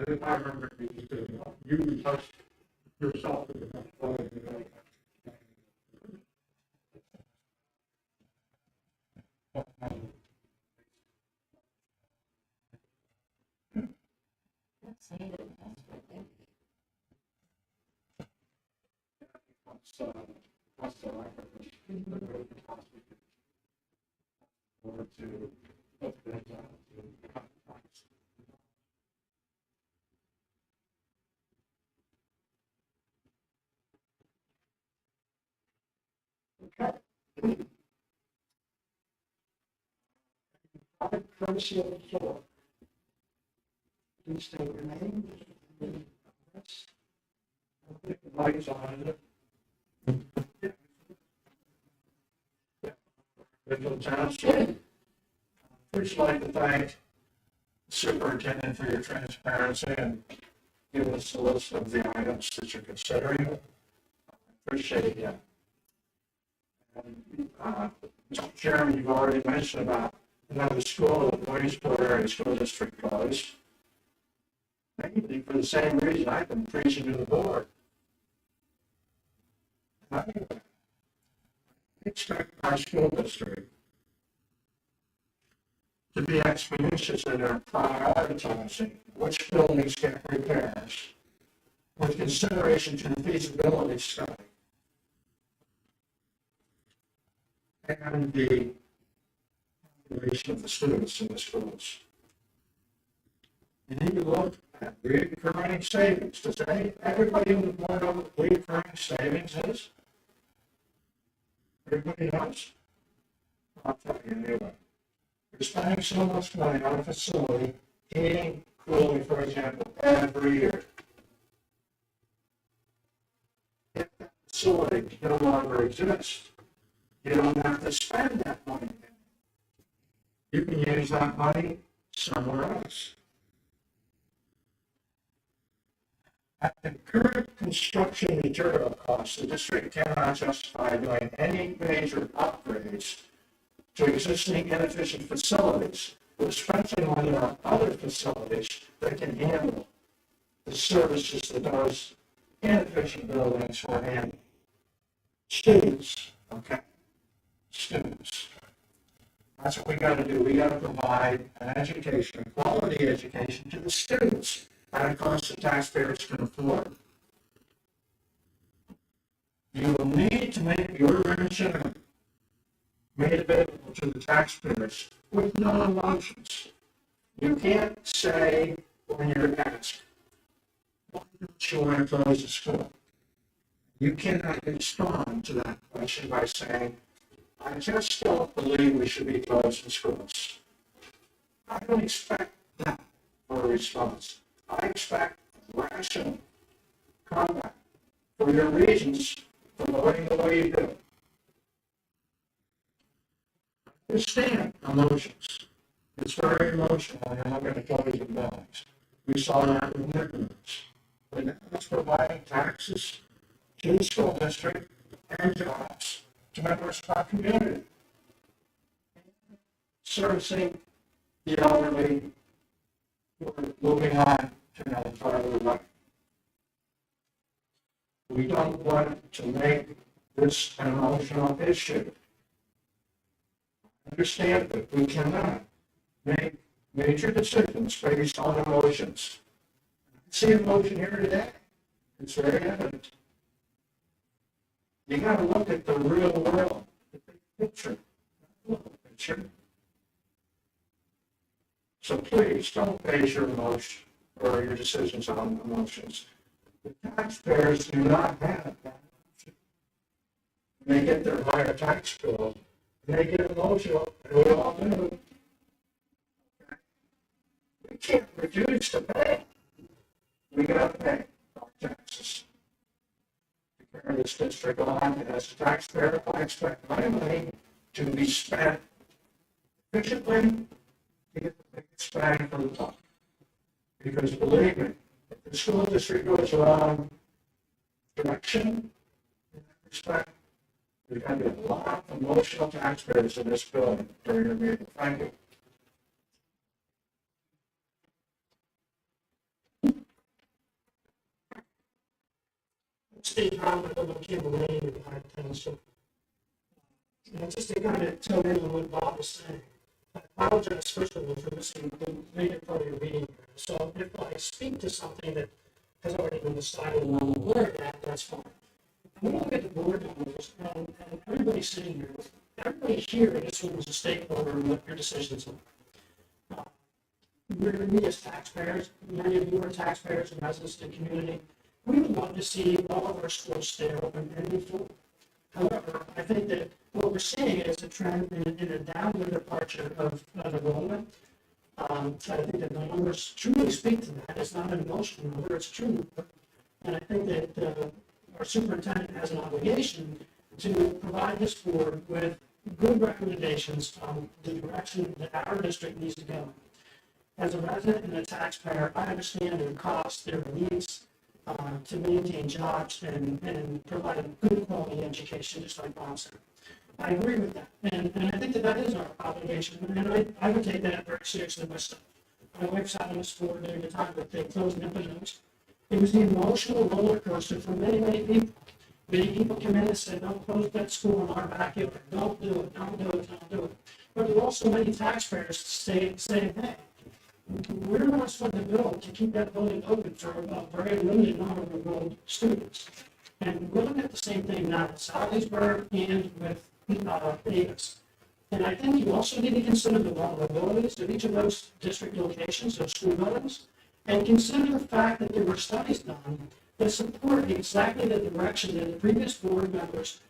If I remember, you touched yourself in the phone. Or to put that down to courtesy of the floor. Please state your name. The lights on. Mitchell Township. First, like to thank the superintendent for your transparency and giving us a list of the items that you're considering. Appreciate it. And, Mr. Chairman, you've already mentioned about another school, the Williamsport Area School District closed. Maybe for the same reason I've been preaching to the board. I expect our school district to be expeditious in their prioritizing which buildings get repairs with consideration to the feasibility study and the population of the students in the schools. You need to look at recurring savings. Does everybody in the board know what recurring savings is? Everybody knows? I'll tell you anyway. You're spending so much money on a facility, heating, cooling, for example, every year. If that facility no longer exists, you don't have to spend that money. You can use that money somewhere else. At the current construction material costs, the district cannot justify doing any major upgrades to existing inefficient facilities, but spending money on other facilities that can handle the services that those inefficient buildings will handle. Students, okay? Students. That's what we got to do. We got to provide an education, a quality education to the students at a cost that taxpayers can afford. You will need to make your rendition made available to the taxpayers with no emotions. You can't say when you're asked, why don't you want to close the school? You cannot respond to that question by saying, I just don't believe we should be closing schools. I don't expect that for a response. I expect rational combat for your reasons for voting the way you do. Understand emotions. It's very emotional, and I'm not going to tell you the values. We saw that with neighborhoods. But now it's providing taxes to the school district and jobs to members of our community. Servicing the elderly, we're moving on to another part of the life. We don't want to make this an emotional issue. Understand that we cannot make major decisions based on emotions. I see emotion here today. It's very evident. You got to look at the real world, the big picture, not the little picture. So please don't base your emotion or your decisions on emotions. The taxpayers do not have that option. When they get their higher tax bill, they get emotional, and we all do. We can't refuse to pay. We got to pay our taxes to carry this district on. And as a taxpayer, I expect my money to be spent efficiently to get the biggest bang for the buck. Because believe me, if the school district goes wrong direction in that respect, there's going to be a lot of emotional taxpayers in this building during the meeting. Thank you. Steve Harmon of Campbell Lane in Hyde Township. Just to kind of tell in on what Bob was saying, I apologize first of all for missing the later part of your meeting. So if I speak to something that has already been decided and I'm aware of that, that's fine. I'm going to look at the board members and everybody sitting here, everybody here in this room is a stakeholder in what your decisions are. We as taxpayers, many of you are taxpayers and residents of the community. We would love to see all of our schools stay open and be full. However, I think that what we're seeing is a trend in a downward departure of enrollment. I think that the numbers truly speak to that. It's not an emotional number, it's true number. And I think that our superintendent has an obligation to provide this board with good recommendations on the direction that our district needs to go. As a resident and a taxpayer, I understand their costs, their needs, to maintain jobs and provide a good quality education, just like Bob said. I agree with that, and I think that is our obligation, and I would take that very seriously myself. My wife sat on this board during the time that they closed Nipponose. It was the emotional roller coaster for many, many people. Many people come in and say, don't close that school in our backyard, don't do it, don't do it, don't do it. But there are also many taxpayers saying, hey, we're not supposed to build to keep that building open for a very limited number of enrolled students. And we're looking at the same thing now at Salisbury and with Davis. And I think you also need to consider the vulnerabilities of each of those district locations, those school buildings, and consider the fact that there were studies done that support exactly the direction that the previous board members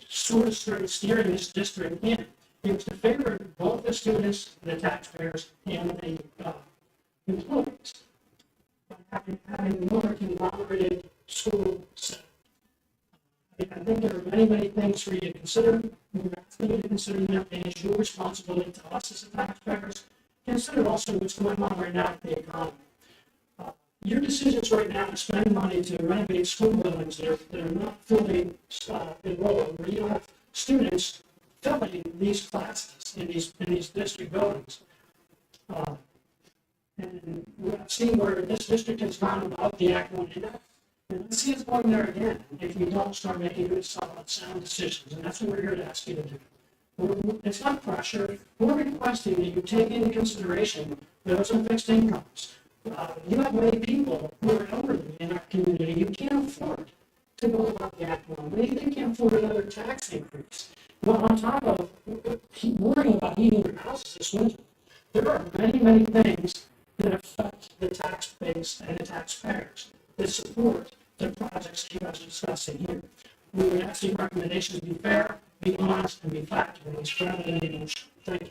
sort of started steering this district in. It was to favor both the students, the taxpayers, and the employees. Having a more conglomerated school setting. I think there are many, many things for you to consider. We're asking you to consider that, and it's your responsibility to us as the taxpayers. Consider also what's going on right now with the economy. Your decisions right now to spend money to renovate school buildings that are not fully enrolled, where you don't have students filling these classes in these district buildings. And we've seen where this district has gone above the Act 1 index. And let's see us going there again if we don't start making good, solid, sound decisions. And that's what we're here to ask you to do. It's not pressure. We're requesting that you take into consideration those on fixed incomes. You have many people who are elderly in our community. You can't afford to go about the act well. They can't afford another tax increase. Well, on top of worrying about heating their houses this winter, there are many, many things that affect the tax base and the taxpayers that support the projects that you guys are discussing here. We would ask your recommendations be fair, be honest, and be fact-based rather than emotional. Thank you.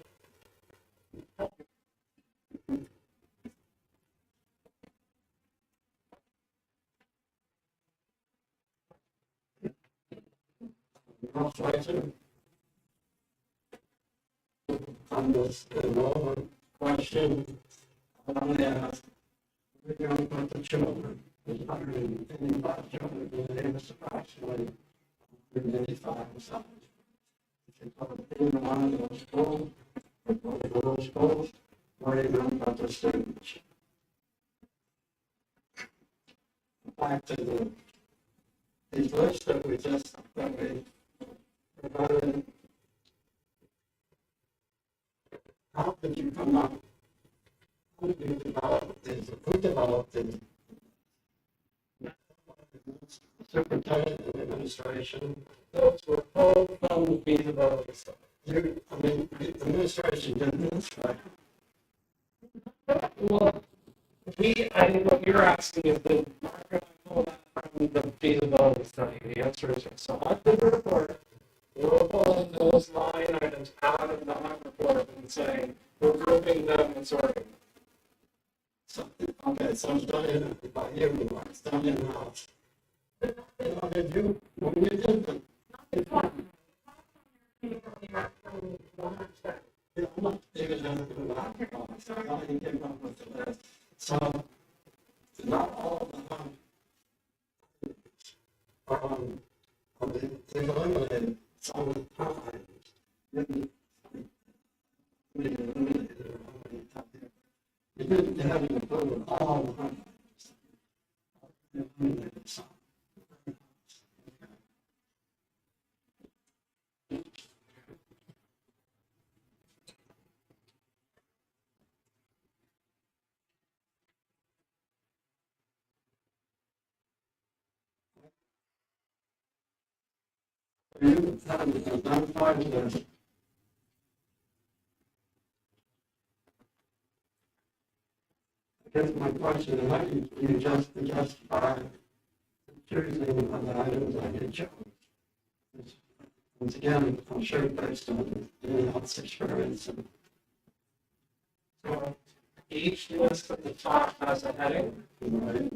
I'll try to on this enrollment question. I only asked, we're going to put the children, there's 185 children in the name of approximately 185 size. If you put either one of those schools, or both of those schools, what are you going to put the students? Back to these lists that we provided. How did you come up? How did you develop these? Who developed these? Superintendent and administration. Those were pulled from the feasibility study. The administration did this, right? Well, I think what you're asking is, did Mark and I pull that from the feasibility study? The answer is yes. So on the report, we're pulling those line items out of the HUD report and saying, we're grouping them and sorting them. So, okay, so it's done by you, it's done in-house. Did you, when you did the, so, not all of the, they've eliminated some of the times. You didn't have to include all the times. You eliminated some. You have identified this. I guess my question is, how do you justify choosing the items that you chose? Once again, I'm sure based on the else experience. So each list at the top has a heading. Right?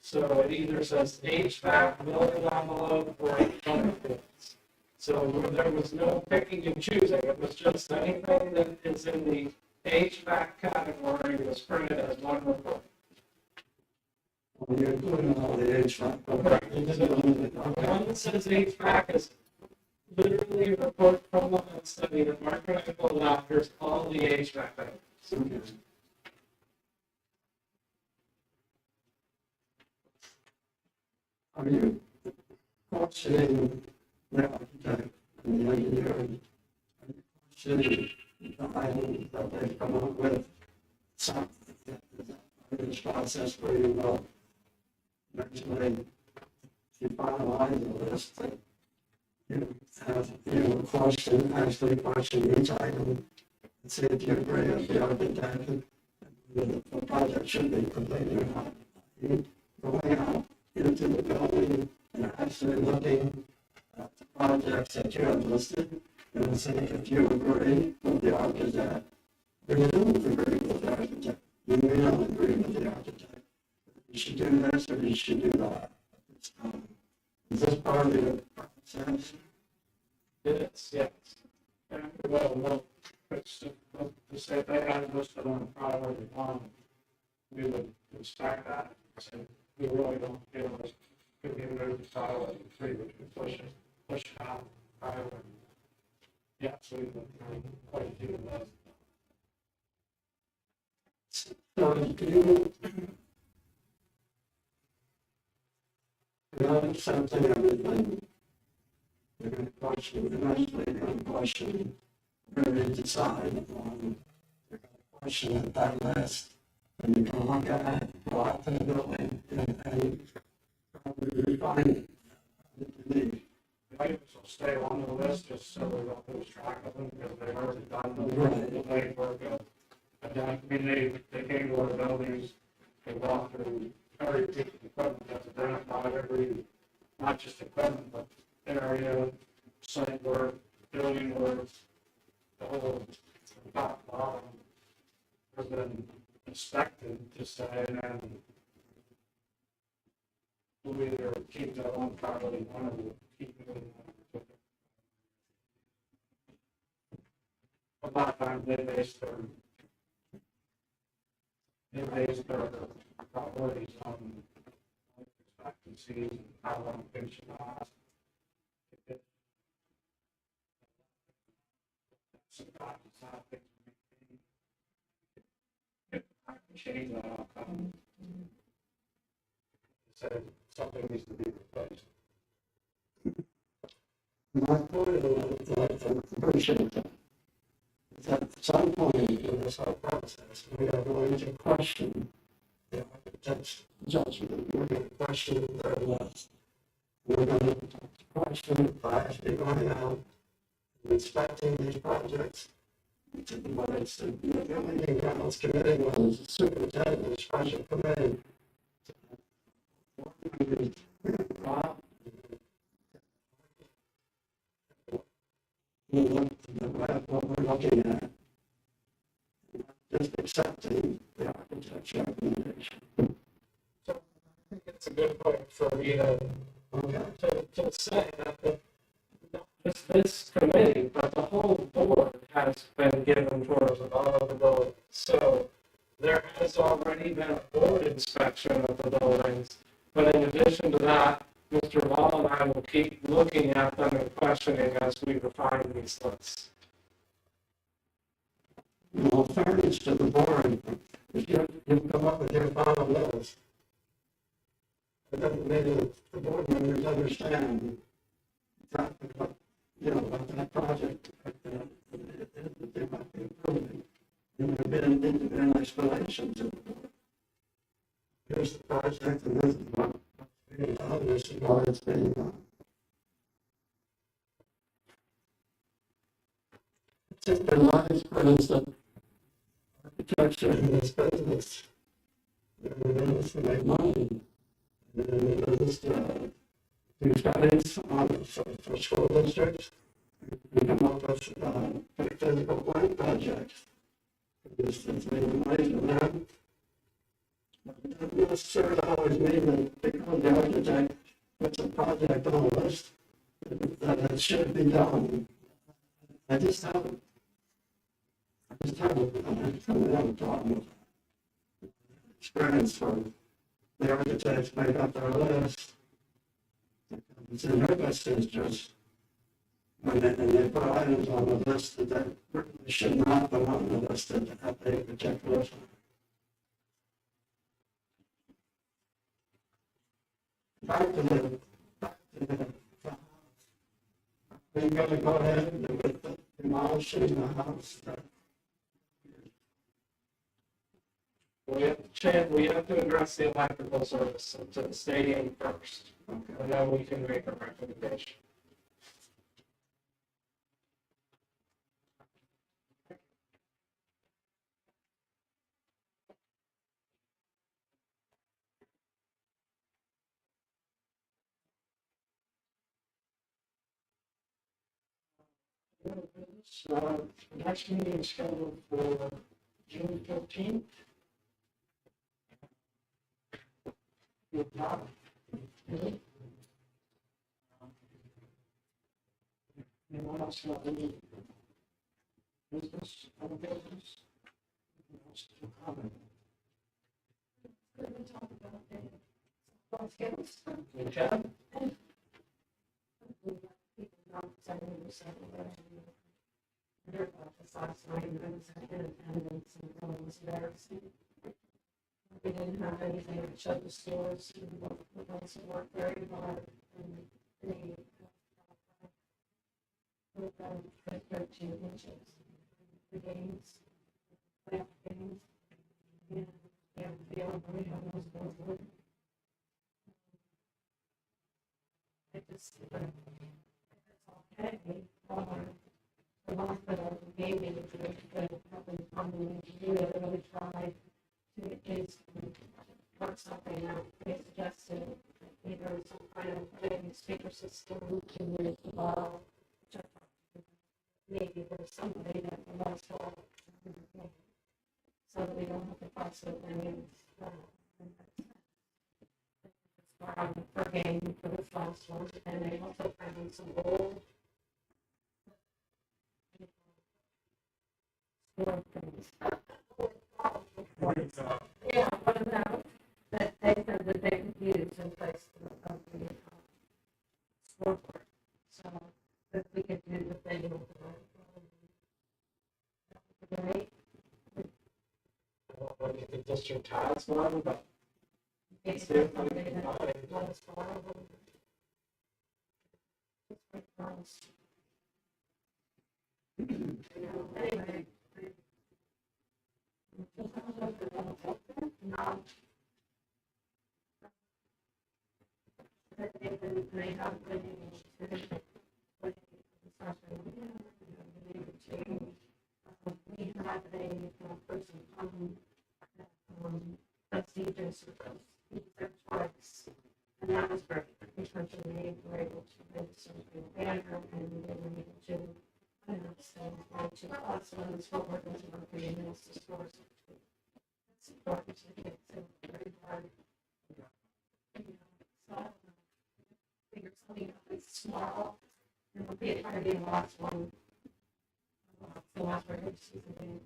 So it either says HVAC, building envelope, or benefits. So there was no picking and choosing. It was just anything that is in the HVAC category was printed as one report. When you're including all the HVAC, Correct. you just eliminate The one that says HVAC is literally a report from the HUD study that Mark and I pulled out. Here's all the HVAC items. okay. Are you questioning the architect and the engineer? Are you questioning the items that they've come up with? Something that is part of this process where you will eventually, if you finalize the list, that you question, actually question each item and see if you agree with the architect and the project should be completed or not. You going out into the building and actually looking at the projects that you have listed and see if you agree with the architect. Or you don't agree with the architect. You may not agree with the architect. You should do this or you should do that. Is this part of the process? It is, yes. And well, it's to say if they had listed on priority one, we would stack that and say, we really don't feel like we can move to priority three, which would push it out priority. Yeah, so we would quite a few of those. So do you not accepting everything? You're going to question, eventually you're going to question where they decide on, you're going to question that list, and you're going to look at it, go out to the building, and probably refine it. items will stay on the list just so we don't lose track of them because they've already done Right. the legwork of. And I mean, they came to our buildings, they walked through every piece of equipment that's identified, every, not just equipment, but area, site work, building work, the whole top to bottom has been inspected to say, and then we'll either keep that on property, one or we'll keep it in. A lot of times they base their priorities on life expectancies and how long things should last. Sometimes it's not things change that outcome. So something needs to be replaced. My point of that, I appreciate that. Is that at some point in this whole process, we are going to question the architect's judgment. We're going to question their list. We're going to question by actually going out and inspecting these projects. Whether it's the building and grounds committee, whether it's the superintendent, the special committee. What we're looking at, just accepting the architect's recommendation. So I think it's a good point for me to say that not just this committee, but the whole board has been given tours of all of the buildings. So there has already been a board inspection of the buildings. But in addition to that, Mr. Wall and I will keep looking at them and questioning as we refine these lists. In all fairness to the board, if you come up with your final list, it doesn't mean the board members understand exactly what, what that project that they might be approving. And there need to be an explanation to the board. Here's the project, and this is what's being done, this is why it's being done. It's just been my experience that architecture in this business, they're in business to make money. They're in business to do studies for school districts and come up with physical plan projects. It's making money for them. But it doesn't necessarily always mean that because the architect puts a project on a list that it should be done. I just have a problem with that. Experience for the architects make up their list. It's in their best interest when they put items on the list that really should not be on the list at a particular time. Back to the we're going to go ahead with demolishing the house. We have to address the electrical service to the stadium first, and then we can make a recommendation. Next meeting is scheduled for June 15th. Anyone else have any business, other business? Anyone else to comment? We're going to talk about the skills. We can. People not saying I heard about this last night, and I was in attendance, and it was embarrassing. We didn't have anything to show the stores, and the ones who worked very hard, and they put them for 13 inches. The games, playoff games, and the only have those ones. I just, helping funding engineer, they really try to is work something out. They suggested either some kind of maybe speaker system can use the ball. Maybe there's somebody that can let us all, so that we don't have to fuss with any per game for this last one, and they also found some old score things. Yeah, what about that they said that they could use in place of the scoreboard? So that we could do the thing with the right. Well, when the district has one, but It's see if we can buy it. Anyway. No. They have we had a person that's CJ's twice, and that was great, because they were able to make something better, and they were able to, to us, when the school board was working, and it's the scores. It's important to get to very hard. So, figure something out that's small, and it'll be a kind of the last one. The last regular season game.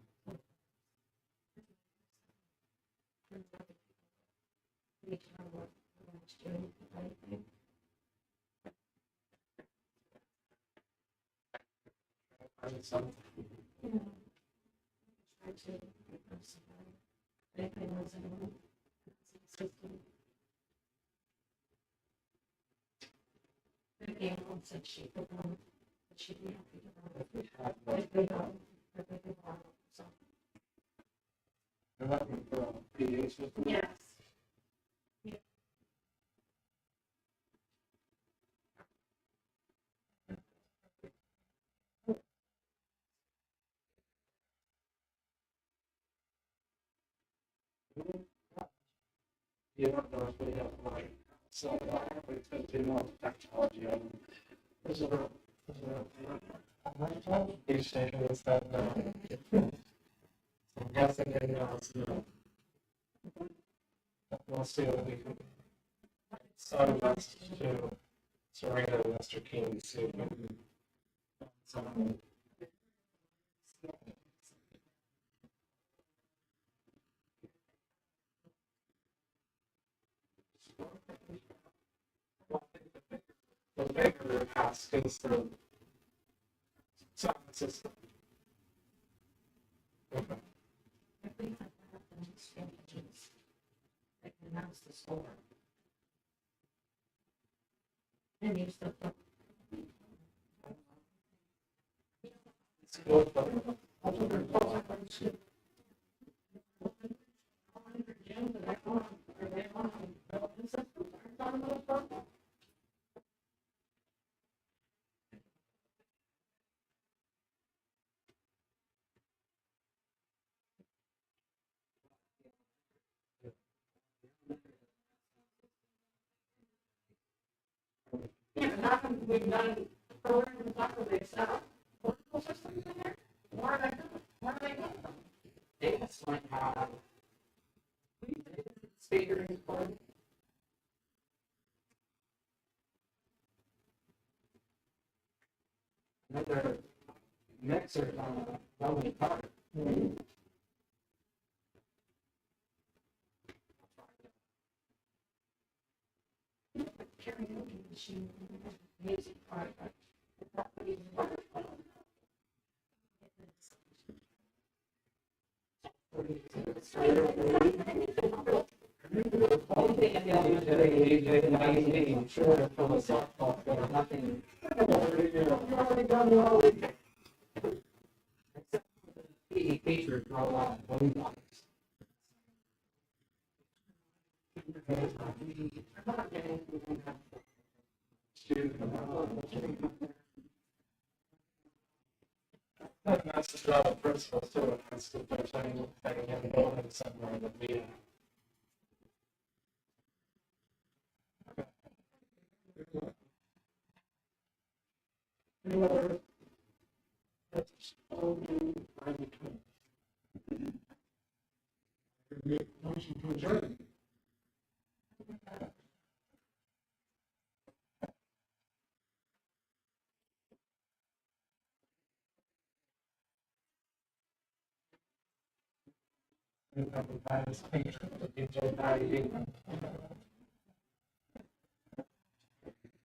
Each one what next year, I think. find something. Yeah. Try to have somebody. Anything was in the system. The game on said she could but she'd be happy to run. If we have one, If they don't, if they could run, so. they're looking for a PA system. Yes. You don't know if we have like, so it's going to be more technology of them. Is there a each station is that now? So I'm guessing it now is no. We'll see what we can. Send a message to Serena and Mr. King to see if we can. Someone. The bigger ask is the sound system. Okay. If we have the exchanges, they can announce the score. And use the. It's cool, but Yeah, nothing we've done earlier in the talk with the Excel. Political systems in there? Where are they going? Where are they going? they just might have Speakers, board. another mixer on a lonely car. Karaoke machine, music part, but that would even work. I'm sure they're full of softball, but nothing. PE teachers draw a lot of blue lights. Student. has to draw the principals to it, has to, if there's anything in the building somewhere that we. Any other? That's all new, right between. Motion to adjourn. Everybody's patient, DJ 90.